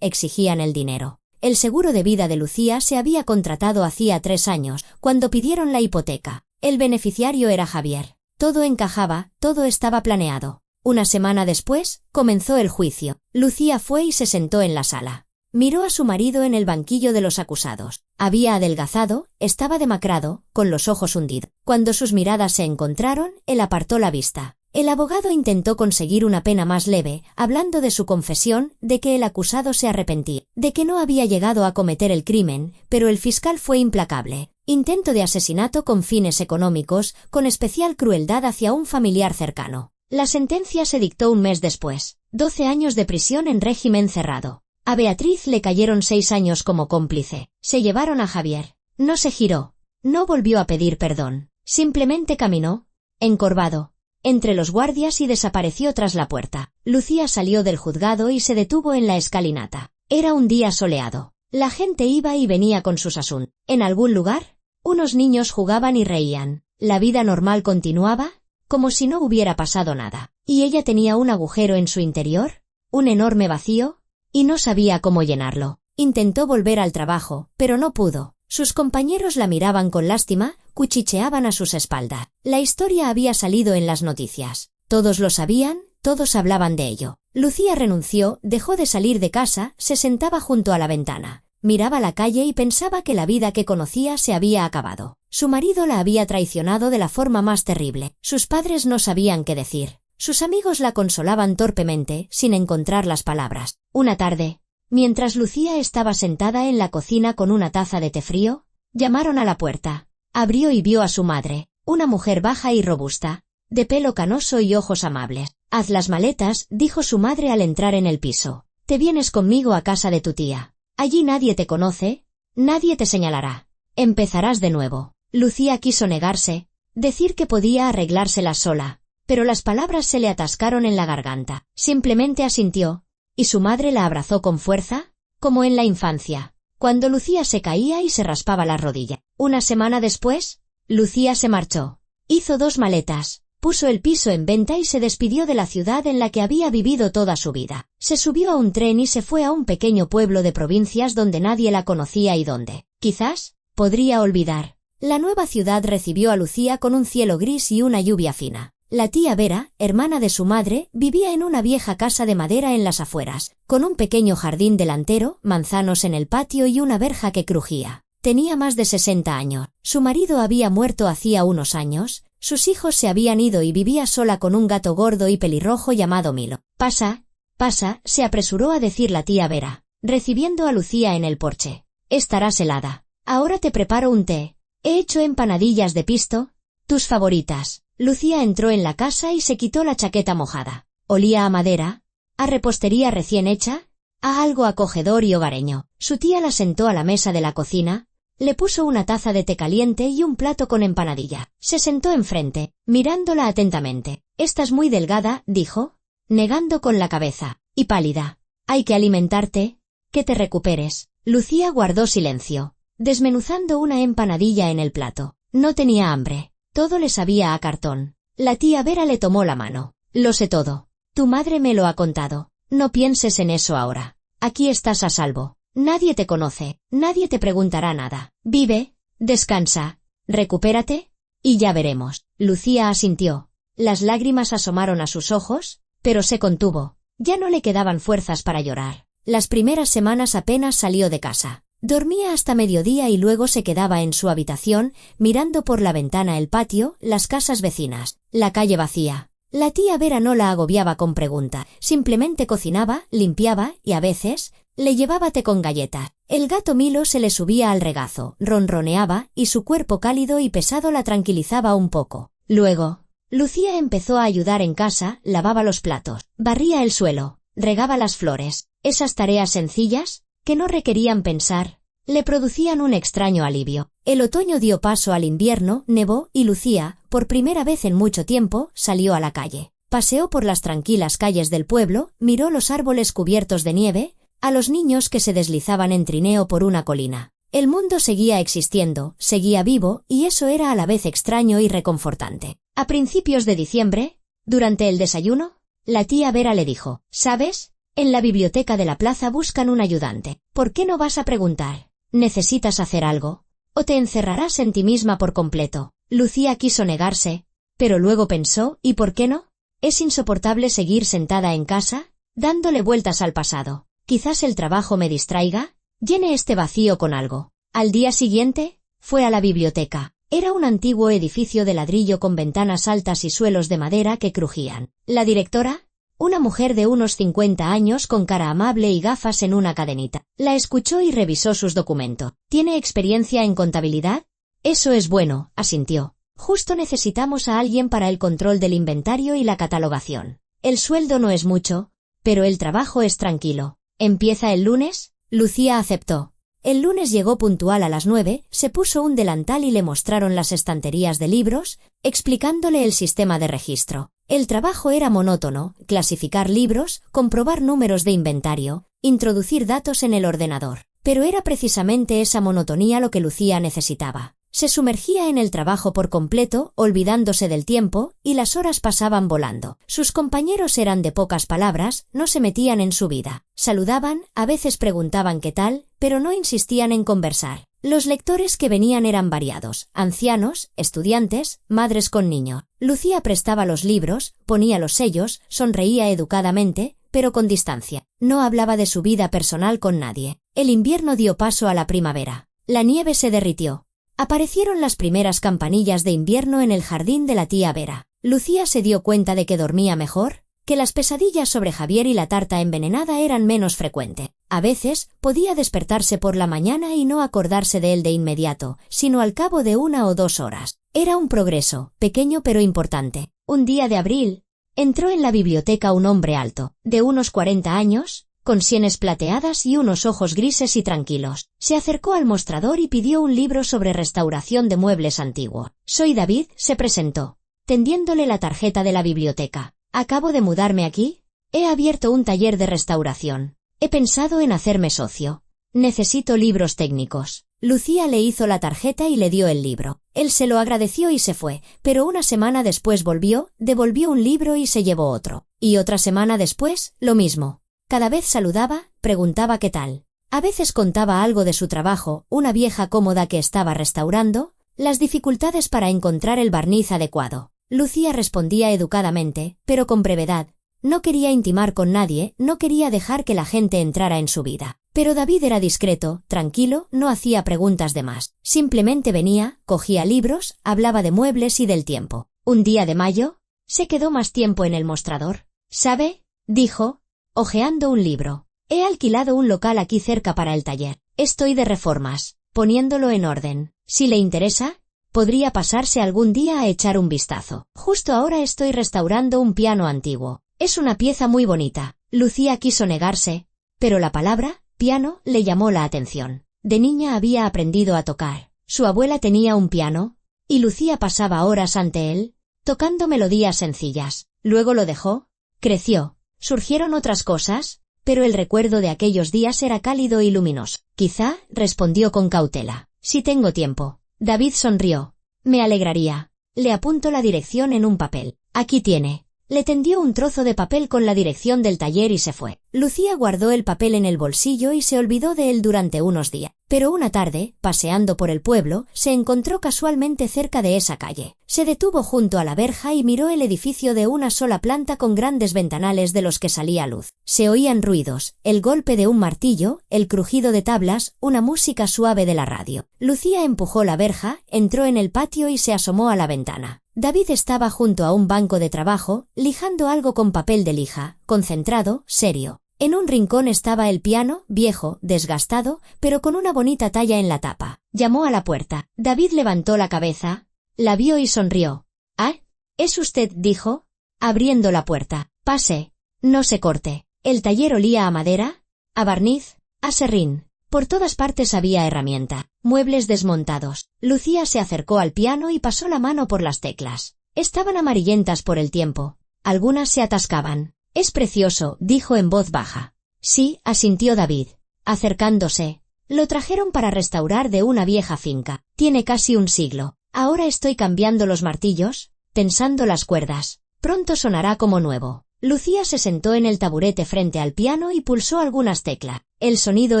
Speaker 1: exigían el dinero. El seguro de vida de Lucía se había contratado hacía 3 años, cuando pidieron la hipoteca. El beneficiario era Javier. Todo encajaba, todo estaba planeado. Una semana después, comenzó el juicio. Lucía fue y se sentó en la sala. Miró a su marido en el banquillo de los acusados. Había adelgazado, estaba demacrado, con los ojos hundidos. Cuando sus miradas se encontraron, él apartó la vista. El abogado intentó conseguir una pena más leve, hablando de su confesión, de que el acusado se arrepentía, de que no había llegado a cometer el crimen, pero el fiscal fue implacable. Intento de asesinato con fines económicos, con especial crueldad hacia un familiar cercano. La sentencia se dictó un mes después. 12 años de prisión en régimen cerrado. A Beatriz le cayeron 6 años como cómplice. Se llevaron a Javier. No se giró. No volvió a pedir perdón. Simplemente caminó, encorvado, entre los guardias y desapareció tras la puerta. Lucía salió del juzgado y se detuvo en la escalinata. Era un día soleado. La gente iba y venía con sus asuntos. En algún lugar, unos niños jugaban y reían. La vida normal continuaba, como si no hubiera pasado nada. Y ella tenía un agujero en su interior, un enorme vacío, y no sabía cómo llenarlo. Intentó volver al trabajo, pero no pudo. Sus compañeros la miraban con lástima, cuchicheaban a sus espaldas. La historia había salido en las noticias. Todos lo sabían, todos hablaban de ello. Lucía renunció, dejó de salir de casa, se sentaba junto a la ventana. Miraba la calle y pensaba que la vida que conocía se había acabado. Su marido la había traicionado de la forma más terrible. Sus padres no sabían qué decir. Sus amigos la consolaban torpemente, sin encontrar las palabras. Una tarde, mientras Lucía estaba sentada en la cocina con una taza de té frío, llamaron a la puerta. Abrió y vio a su madre, una mujer baja y robusta, de pelo canoso y ojos amables. «Haz las maletas», dijo su madre al entrar en el piso. «Te vienes conmigo a casa de tu tía. Allí nadie te conoce, nadie te señalará. Empezarás de nuevo». Lucía quiso negarse, decir que podía arreglárselas sola, pero las palabras se le atascaron en la garganta. Simplemente asintió, y su madre la abrazó con fuerza, como en la infancia, cuando Lucía se caía y se raspaba la rodilla. Una semana después, Lucía se marchó. Hizo 2 maletas, puso el piso en venta y se despidió de la ciudad en la que había vivido toda su vida. Se subió a un tren y se fue a un pequeño pueblo de provincias donde nadie la conocía y donde, quizás, podría olvidar. La nueva ciudad recibió a Lucía con un cielo gris y una lluvia fina. La tía Vera, hermana de su madre, vivía en una vieja casa de madera en las afueras, con un pequeño jardín delantero, manzanos en el patio y una verja que crujía. Tenía más de 60 años. Su marido había muerto hacía unos años, sus hijos se habían ido y vivía sola con un gato gordo y pelirrojo llamado Milo. «Pasa, pasa», se apresuró a decir la tía Vera, recibiendo a Lucía en el porche. «Estarás helada. Ahora te preparo un té. He hecho empanadillas de pisto, tus favoritas». Lucía entró en la casa y se quitó la chaqueta mojada. Olía a madera, a repostería recién hecha, a algo acogedor y hogareño. Su tía la sentó a la mesa de la cocina, le puso una taza de té caliente y un plato con empanadilla. Se sentó enfrente, mirándola atentamente. «Estás muy delgada», dijo, negando con la cabeza, «y pálida. Hay que alimentarte, que te recuperes». Lucía guardó silencio, desmenuzando una empanadilla en el plato. No tenía hambre. Todo le sabía a cartón. La tía Vera le tomó la mano. «Lo sé todo. Tu madre me lo ha contado. No pienses en eso ahora. Aquí estás a salvo. Nadie te conoce, nadie te preguntará nada. Vive, descansa, recupérate, y ya veremos». Lucía asintió. Las lágrimas asomaron a sus ojos, pero se contuvo. Ya no le quedaban fuerzas para llorar. Las primeras semanas apenas salió de casa. Dormía hasta mediodía y luego se quedaba en su habitación, mirando por la ventana el patio, las casas vecinas, la calle vacía. La tía Vera no la agobiaba con preguntas, simplemente cocinaba, limpiaba y a veces le llevaba té con galletas. El gato Milo se le subía al regazo, ronroneaba y su cuerpo cálido y pesado la tranquilizaba un poco. Luego, Lucía empezó a ayudar en casa, lavaba los platos, barría el suelo, regaba las flores. Esas tareas sencillas, que no requerían pensar, le producían un extraño alivio. El otoño dio paso al invierno, nevó y Lucía, por primera vez en mucho tiempo, salió a la calle. Paseó por las tranquilas calles del pueblo, miró los árboles cubiertos de nieve, a los niños que se deslizaban en trineo por una colina. El mundo seguía existiendo, seguía vivo, y eso era a la vez extraño y reconfortante. A principios de diciembre, durante el desayuno, la tía Vera le dijo: «¿Sabes? En la biblioteca de la plaza buscan un ayudante. ¿Por qué no vas a preguntar? ¿Necesitas hacer algo? ¿O te encerrarás en ti misma por completo?» Lucía quiso negarse, pero luego pensó: ¿y por qué no? Es insoportable seguir sentada en casa, dándole vueltas al pasado. Quizás el trabajo me distraiga, llene este vacío con algo. Al día siguiente, fue a la biblioteca. Era un antiguo edificio de ladrillo con ventanas altas y suelos de madera que crujían. La directora, una mujer de unos 50 años con cara amable y gafas en una cadenita, la escuchó y revisó sus documentos. ¿Tiene experiencia en contabilidad? Eso es bueno, asintió. Justo necesitamos a alguien para el control del inventario y la catalogación. El sueldo no es mucho, pero el trabajo es tranquilo. ¿Empieza el lunes? Lucía aceptó. El lunes llegó puntual a las 9, se puso un delantal y le mostraron las estanterías de libros, explicándole el sistema de registro. El trabajo era monótono: clasificar libros, comprobar números de inventario, introducir datos en el ordenador. Pero era precisamente esa monotonía lo que Lucía necesitaba. Se sumergía en el trabajo por completo, olvidándose del tiempo, y las horas pasaban volando. Sus compañeros eran de pocas palabras, no se metían en su vida. Saludaban, a veces preguntaban qué tal, pero no insistían en conversar. Los lectores que venían eran variados: ancianos, estudiantes, madres con niños. Lucía prestaba los libros, ponía los sellos, sonreía educadamente, pero con distancia. No hablaba de su vida personal con nadie. El invierno dio paso a la primavera. La nieve se derritió. Aparecieron las primeras campanillas de invierno en el jardín de la tía Vera. Lucía se dio cuenta de que dormía mejor, que las pesadillas sobre Javier y la tarta envenenada eran menos frecuentes. A veces, podía despertarse por la mañana y no acordarse de él de inmediato, sino al cabo de 1 o 2 horas. Era un progreso, pequeño pero importante. Un día de abril, entró en la biblioteca un hombre alto, de unos 40 años, con sienes plateadas y unos ojos grises y tranquilos. Se acercó al mostrador y pidió un libro sobre restauración de muebles antiguos. «Soy David», se presentó, tendiéndole la tarjeta de la biblioteca. «Acabo de mudarme aquí. He abierto un taller de restauración. He pensado en hacerme socio. Necesito libros técnicos». Lucía le hizo la tarjeta y le dio el libro. Él se lo agradeció y se fue, pero una semana después volvió, devolvió un libro y se llevó otro. Y otra semana después, lo mismo. Cada vez saludaba, preguntaba qué tal. A veces contaba algo de su trabajo, una vieja cómoda que estaba restaurando, las dificultades para encontrar el barniz adecuado. Lucía respondía educadamente, pero con brevedad. No quería intimar con nadie, no quería dejar que la gente entrara en su vida. Pero David era discreto, tranquilo, no hacía preguntas de más. Simplemente venía, cogía libros, hablaba de muebles y del tiempo. Un día de mayo, se quedó más tiempo en el mostrador. «¿Sabe?», dijo, hojeando un libro. «He alquilado un local aquí cerca para el taller. Estoy de reformas, poniéndolo en orden. Si le interesa, podría pasarse algún día a echar un vistazo. Justo ahora estoy restaurando un piano antiguo. Es una pieza muy bonita». Lucía quiso negarse, pero la palabra piano le llamó la atención. De niña había aprendido a tocar. Su abuela tenía un piano, y Lucía pasaba horas ante él, tocando melodías sencillas. Luego lo dejó, creció. Surgieron otras cosas, pero el recuerdo de aquellos días era cálido y luminoso. «Quizá», respondió con cautela. «Si tengo tiempo». David sonrió. «Me alegraría. Le apunto la dirección en un papel. Aquí tiene». Le tendió un trozo de papel con la dirección del taller y se fue. Lucía guardó el papel en el bolsillo y se olvidó de él durante unos días. Pero una tarde, paseando por el pueblo, se encontró casualmente cerca de esa calle. Se detuvo junto a la verja y miró el edificio de una sola planta con grandes ventanales de los que salía luz. Se oían ruidos, el golpe de un martillo, el crujido de tablas, una música suave de la radio. Lucía empujó la verja, entró en el patio y se asomó a la ventana. David estaba junto a un banco de trabajo, lijando algo con papel de lija, concentrado, serio. En un rincón estaba el piano, viejo, desgastado, pero con una bonita talla en la tapa. Llamó a la puerta. David levantó la cabeza, la vio y sonrió. «Ah, ¿es usted?», dijo, abriendo la puerta. «Pase. No se corte». El taller olía a madera, a barniz, a serrín. Por todas partes había herramienta, muebles desmontados. Lucía se acercó al piano y pasó la mano por las teclas. Estaban amarillentas por el tiempo. Algunas se atascaban. «Es precioso», dijo en voz baja. «Sí», asintió David, acercándose. «Lo trajeron para restaurar de una vieja finca. Tiene casi un siglo. Ahora estoy cambiando los martillos, tensando las cuerdas. Pronto sonará como nuevo». Lucía se sentó en el taburete frente al piano y pulsó algunas teclas. El sonido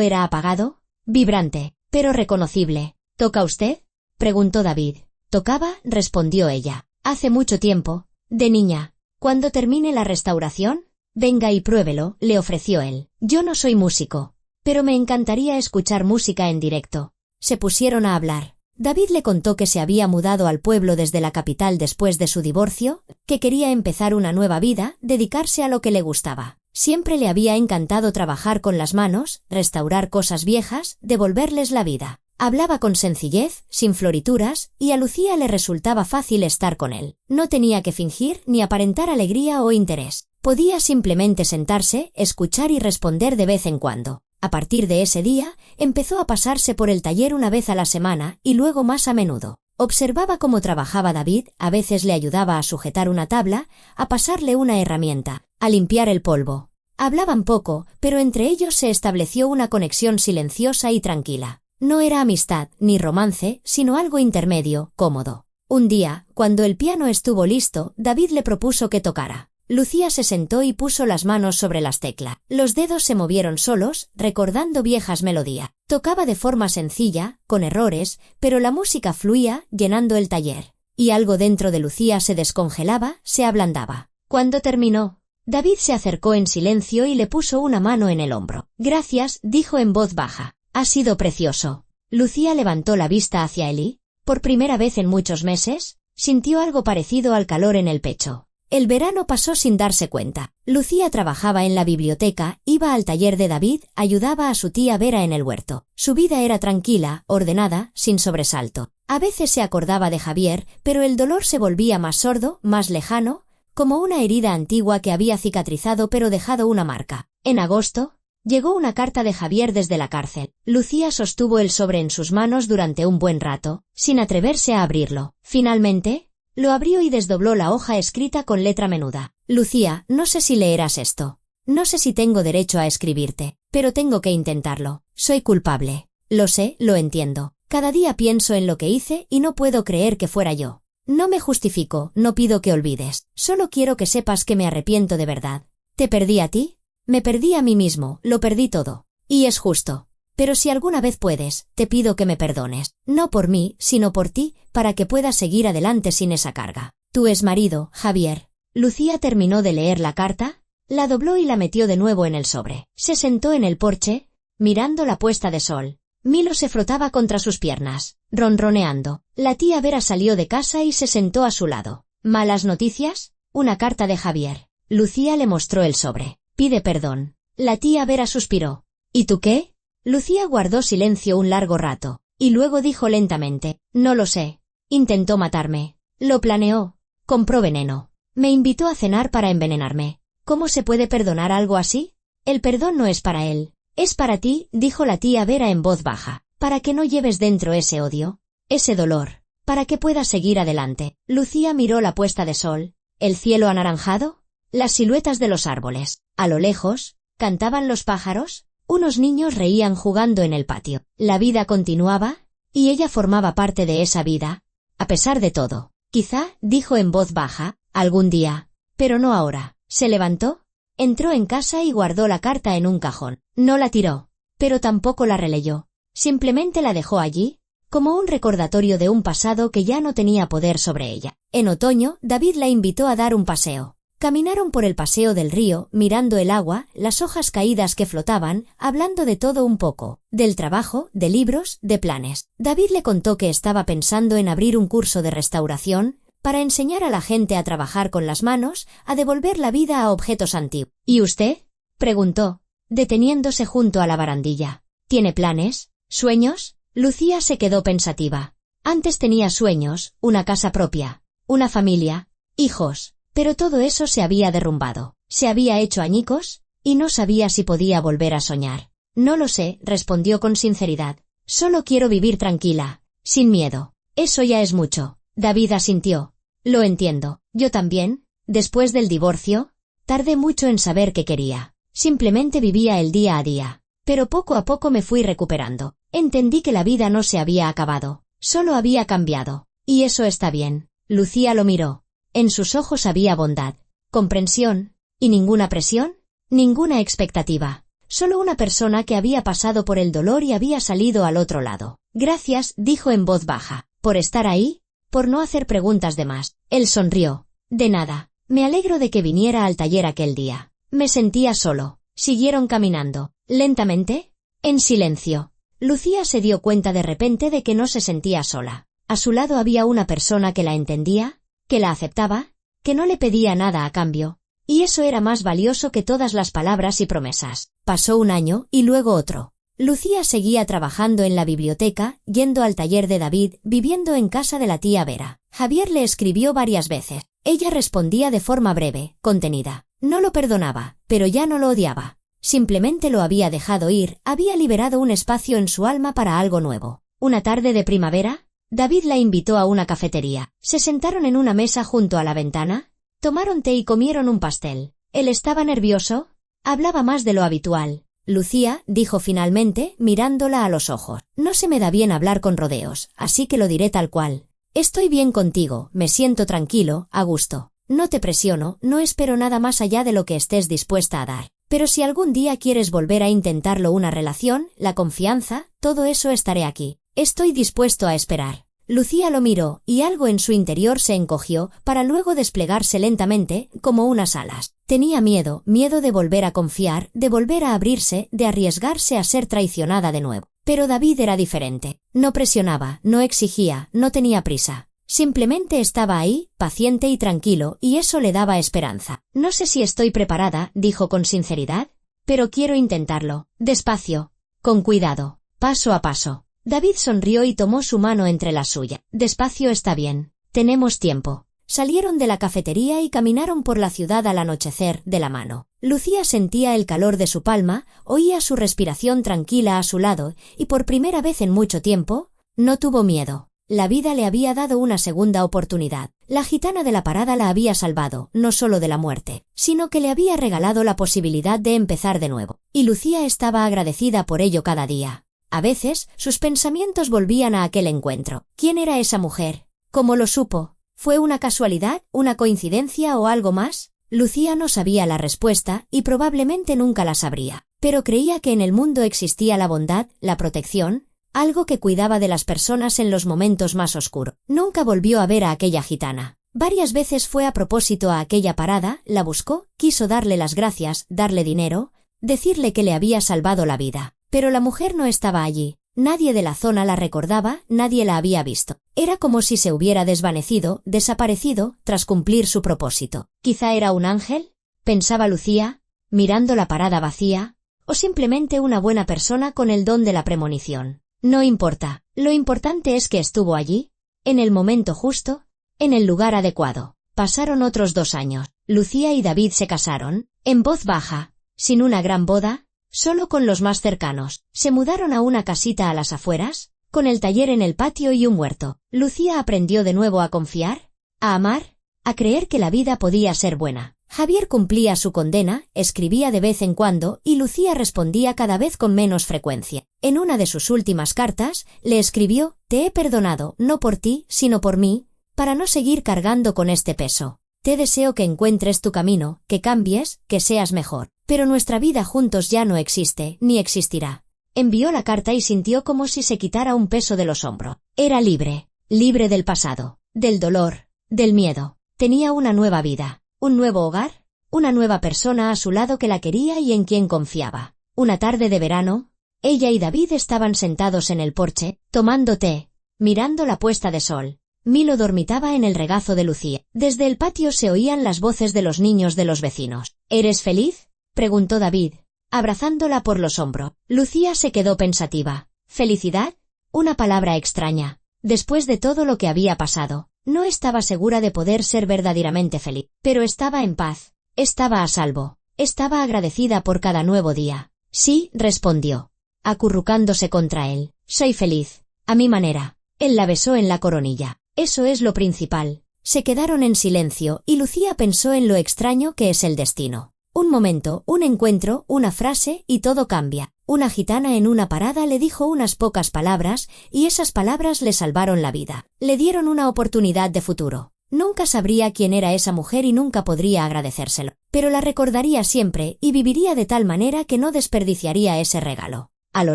Speaker 1: era apagado, vibrante, pero reconocible. «¿Toca usted?», preguntó David. «Tocaba», respondió ella. «Hace mucho tiempo, de niña. Cuando termine la restauración, venga y pruébelo», le ofreció él. «Yo no soy músico, pero me encantaría escuchar música en directo». Se pusieron a hablar. David le contó que se había mudado al pueblo desde la capital después de su divorcio, que quería empezar una nueva vida, dedicarse a lo que le gustaba. Siempre le había encantado trabajar con las manos, restaurar cosas viejas, devolverles la vida. Hablaba con sencillez, sin florituras, y a Lucía le resultaba fácil estar con él. No tenía que fingir ni aparentar alegría o interés. Podía simplemente sentarse, escuchar y responder de vez en cuando. A partir de ese día, empezó a pasarse por el taller una vez a la semana y luego más a menudo. Observaba cómo trabajaba David, a veces le ayudaba a sujetar una tabla, a pasarle una herramienta, a limpiar el polvo. Hablaban poco, pero entre ellos se estableció una conexión silenciosa y tranquila. No era amistad ni romance, sino algo intermedio, cómodo. Un día, cuando el piano estuvo listo, David le propuso que tocara. Lucía se sentó y puso las manos sobre las teclas. Los dedos se movieron solos, recordando viejas melodías. Tocaba de forma sencilla, con errores, pero la música fluía, llenando el taller. Y algo dentro de Lucía se descongelaba, se ablandaba. Cuando terminó, David se acercó en silencio y le puso una mano en el hombro. «Gracias», dijo en voz baja. «Ha sido precioso». Lucía levantó la vista hacia él y, por primera vez en muchos meses, sintió algo parecido al calor en el pecho. El verano pasó sin darse cuenta. Lucía trabajaba en la biblioteca, iba al taller de David, ayudaba a su tía Vera en el huerto. Su vida era tranquila, ordenada, sin sobresalto. A veces se acordaba de Javier, pero el dolor se volvía más sordo, más lejano, como una herida antigua que había cicatrizado pero dejado una marca. En agosto, llegó una carta de Javier desde la cárcel. Lucía sostuvo el sobre en sus manos durante un buen rato, sin atreverse a abrirlo. Finalmente, lo abrió y desdobló la hoja escrita con letra menuda. «Lucía, no sé si leerás esto. No sé si tengo derecho a escribirte, pero tengo que intentarlo. Soy culpable. Lo sé, lo entiendo. Cada día pienso en lo que hice y no puedo creer que fuera yo. No me justifico, no pido que olvides. Solo quiero que sepas que me arrepiento de verdad. ¿Te perdí a ti? Me perdí a mí mismo, lo perdí todo. Y es justo. Pero si alguna vez puedes, te pido que me perdones. No por mí, sino por ti, para que puedas seguir adelante sin esa carga. Tu exmarido, Javier». Lucía terminó de leer la carta, la dobló y la metió de nuevo en el sobre. Se sentó en el porche, mirando la puesta de sol. Milo se frotaba contra sus piernas, ronroneando. La tía Vera salió de casa y se sentó a su lado. «¿Malas noticias?». «Una carta de Javier». Lucía le mostró el sobre. «Pide perdón». La tía Vera suspiró. «¿Y tú qué?». Lucía guardó silencio un largo rato, y luego dijo lentamente: «No lo sé. Intentó matarme. Lo planeó. Compró veneno. Me invitó a cenar para envenenarme. ¿Cómo se puede perdonar algo así? El perdón no es para él. Es para ti», dijo la tía Vera en voz baja, «para que no lleves dentro ese odio, ese dolor, para que puedas seguir adelante». Lucía miró la puesta de sol, el cielo anaranjado, las siluetas de los árboles. A lo lejos, ¿cantaban los pájaros? Unos niños reían jugando en el patio. La vida continuaba, y ella formaba parte de esa vida, a pesar de todo. «Quizá», dijo en voz baja, «algún día, pero no ahora». Se levantó, entró en casa y guardó la carta en un cajón. No la tiró, pero tampoco la releyó. Simplemente la dejó allí, como un recordatorio de un pasado que ya no tenía poder sobre ella. En otoño, David la invitó a dar un paseo. Caminaron por el paseo del río, mirando el agua, las hojas caídas que flotaban, hablando de todo un poco, del trabajo, de libros, de planes. David le contó que estaba pensando en abrir un curso de restauración para enseñar a la gente a trabajar con las manos, a devolver la vida a objetos antiguos. «¿Y usted?», preguntó, deteniéndose junto a la barandilla. «¿Tiene planes? ¿Sueños?». Lucía se quedó pensativa. Antes tenía sueños, una casa propia, una familia, hijos. Pero todo eso se había derrumbado, se había hecho añicos, y no sabía si podía volver a soñar. No lo sé, respondió con sinceridad. Solo quiero vivir tranquila, sin miedo. Eso ya es mucho. David asintió. Lo entiendo. Yo también. Después del divorcio, tardé mucho en saber qué quería. Simplemente vivía el día a día. Pero poco a poco me fui recuperando. Entendí que la vida no se había acabado. Solo había cambiado. Y eso está bien. Lucía lo miró. En sus ojos había bondad, comprensión, y ninguna presión, ninguna expectativa. Solo una persona que había pasado por el dolor y había salido al otro lado. Gracias, dijo en voz baja, por estar ahí, por no hacer preguntas de más. Él sonrió. De nada. Me alegro de que viniera al taller aquel día. Me sentía solo. Siguieron caminando. Lentamente, en silencio. Lucía se dio cuenta de repente de que no se sentía sola. A su lado había una persona que la entendía, que la aceptaba, que no le pedía nada a cambio. Y eso era más valioso que todas las palabras y promesas. Pasó un año y luego otro. Lucía seguía trabajando en la biblioteca, yendo al taller de David, viviendo en casa de la tía Vera. Javier le escribió varias veces. Ella respondía de forma breve, contenida. No lo perdonaba, pero ya no lo odiaba. Simplemente lo había dejado ir, había liberado un espacio en su alma para algo nuevo. Una tarde de primavera, David la invitó a una cafetería. Se sentaron en una mesa junto a la ventana, tomaron té y comieron un pastel. Él estaba nervioso, hablaba más de lo habitual. Lucía, dijo finalmente, mirándola a los ojos. No se me da bien hablar con rodeos, así que lo diré tal cual. Estoy bien contigo, me siento tranquilo, a gusto. No te presiono, no espero nada más allá de lo que estés dispuesta a dar. Pero si algún día quieres volver a intentarlo, una relación, la confianza, todo eso, estaré aquí. Estoy dispuesto a esperar. Lucía lo miró, y algo en su interior se encogió, para luego desplegarse lentamente, como unas alas. Tenía miedo de volver a confiar, de volver a abrirse, de arriesgarse a ser traicionada de nuevo. Pero David era diferente. No presionaba, no exigía, no tenía prisa. Simplemente estaba ahí, paciente y tranquilo, y eso le daba esperanza. No sé si estoy preparada, dijo con sinceridad, pero quiero intentarlo. Despacio, con cuidado, paso a paso. David sonrió y tomó su mano entre la suya. Despacio, está bien. Tenemos tiempo. Salieron de la cafetería y caminaron por la ciudad al anochecer, de la mano. Lucía sentía el calor de su palma, oía su respiración tranquila a su lado, y por primera vez en mucho tiempo, no tuvo miedo. La vida le había dado una segunda oportunidad. La gitana de la parada la había salvado, no solo de la muerte, sino que le había regalado la posibilidad de empezar de nuevo. Y Lucía estaba agradecida por ello cada día. A veces, sus pensamientos volvían a aquel encuentro. ¿Quién era esa mujer? ¿Cómo lo supo? ¿Fue una casualidad, una coincidencia o algo más? Lucía no sabía la respuesta y probablemente nunca la sabría, pero creía que en el mundo existía la bondad, la protección, algo que cuidaba de las personas en los momentos más oscuros. Nunca volvió a ver a aquella gitana. Varias veces fue a propósito a aquella parada, la buscó, quiso darle las gracias, darle dinero, decirle que le había salvado la vida. Pero la mujer no estaba allí. Nadie de la zona la recordaba, nadie la había visto. Era como si se hubiera desvanecido, desaparecido, tras cumplir su propósito. ¿Quizá era un ángel?, pensaba Lucía, mirando la parada vacía, o simplemente una buena persona con el don de la premonición. No importa, lo importante es que estuvo allí, en el momento justo, en el lugar adecuado. Pasaron otros 2 años. Lucía y David se casaron, en voz baja, sin una gran boda, solo con los más cercanos. Se mudaron a una casita a las afueras, con el taller en el patio y un huerto. Lucía aprendió de nuevo a confiar, a amar, a creer que la vida podía ser buena. Javier cumplía su condena, escribía de vez en cuando, y Lucía respondía cada vez con menos frecuencia. En una de sus últimas cartas, le escribió: «Te he perdonado, no por ti, sino por mí, para no seguir cargando con este peso. Te deseo que encuentres tu camino, que cambies, que seas mejor. Pero nuestra vida juntos ya no existe, ni existirá». Envió la carta y sintió como si se quitara un peso de los hombros. Era libre, libre del pasado, del dolor, del miedo. Tenía una nueva vida, un nuevo hogar, una nueva persona a su lado que la quería y en quien confiaba. Una tarde de verano, ella y David estaban sentados en el porche, tomando té, mirando la puesta de sol. Milo dormitaba en el regazo de Lucía. Desde el patio se oían las voces de los niños de los vecinos. «¿Eres feliz?», preguntó David, abrazándola por los hombros. Lucía se quedó pensativa. ¿Felicidad? Una palabra extraña. Después de todo lo que había pasado, no estaba segura de poder ser verdaderamente feliz. Pero estaba en paz, estaba a salvo, estaba agradecida por cada nuevo día. Sí, respondió, acurrucándose contra él. Soy feliz, a mi manera. Él la besó en la coronilla. Eso es lo principal. Se quedaron en silencio y Lucía pensó en lo extraño que es el destino. Un momento, un encuentro, una frase y todo cambia. Una gitana en una parada le dijo unas pocas palabras y esas palabras le salvaron la vida. Le dieron una oportunidad de futuro. Nunca sabría quién era esa mujer y nunca podría agradecérselo, pero la recordaría siempre y viviría de tal manera que no desperdiciaría ese regalo. A lo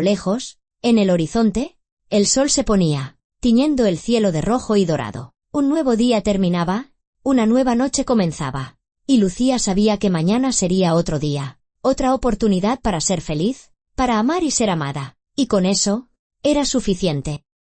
Speaker 1: lejos, en el horizonte, el sol se ponía, tiñendo el cielo de rojo y dorado. Un nuevo día terminaba, una nueva noche comenzaba, y Lucía sabía que mañana sería otro día, otra oportunidad para ser feliz, para amar y ser amada, y con eso, era suficiente.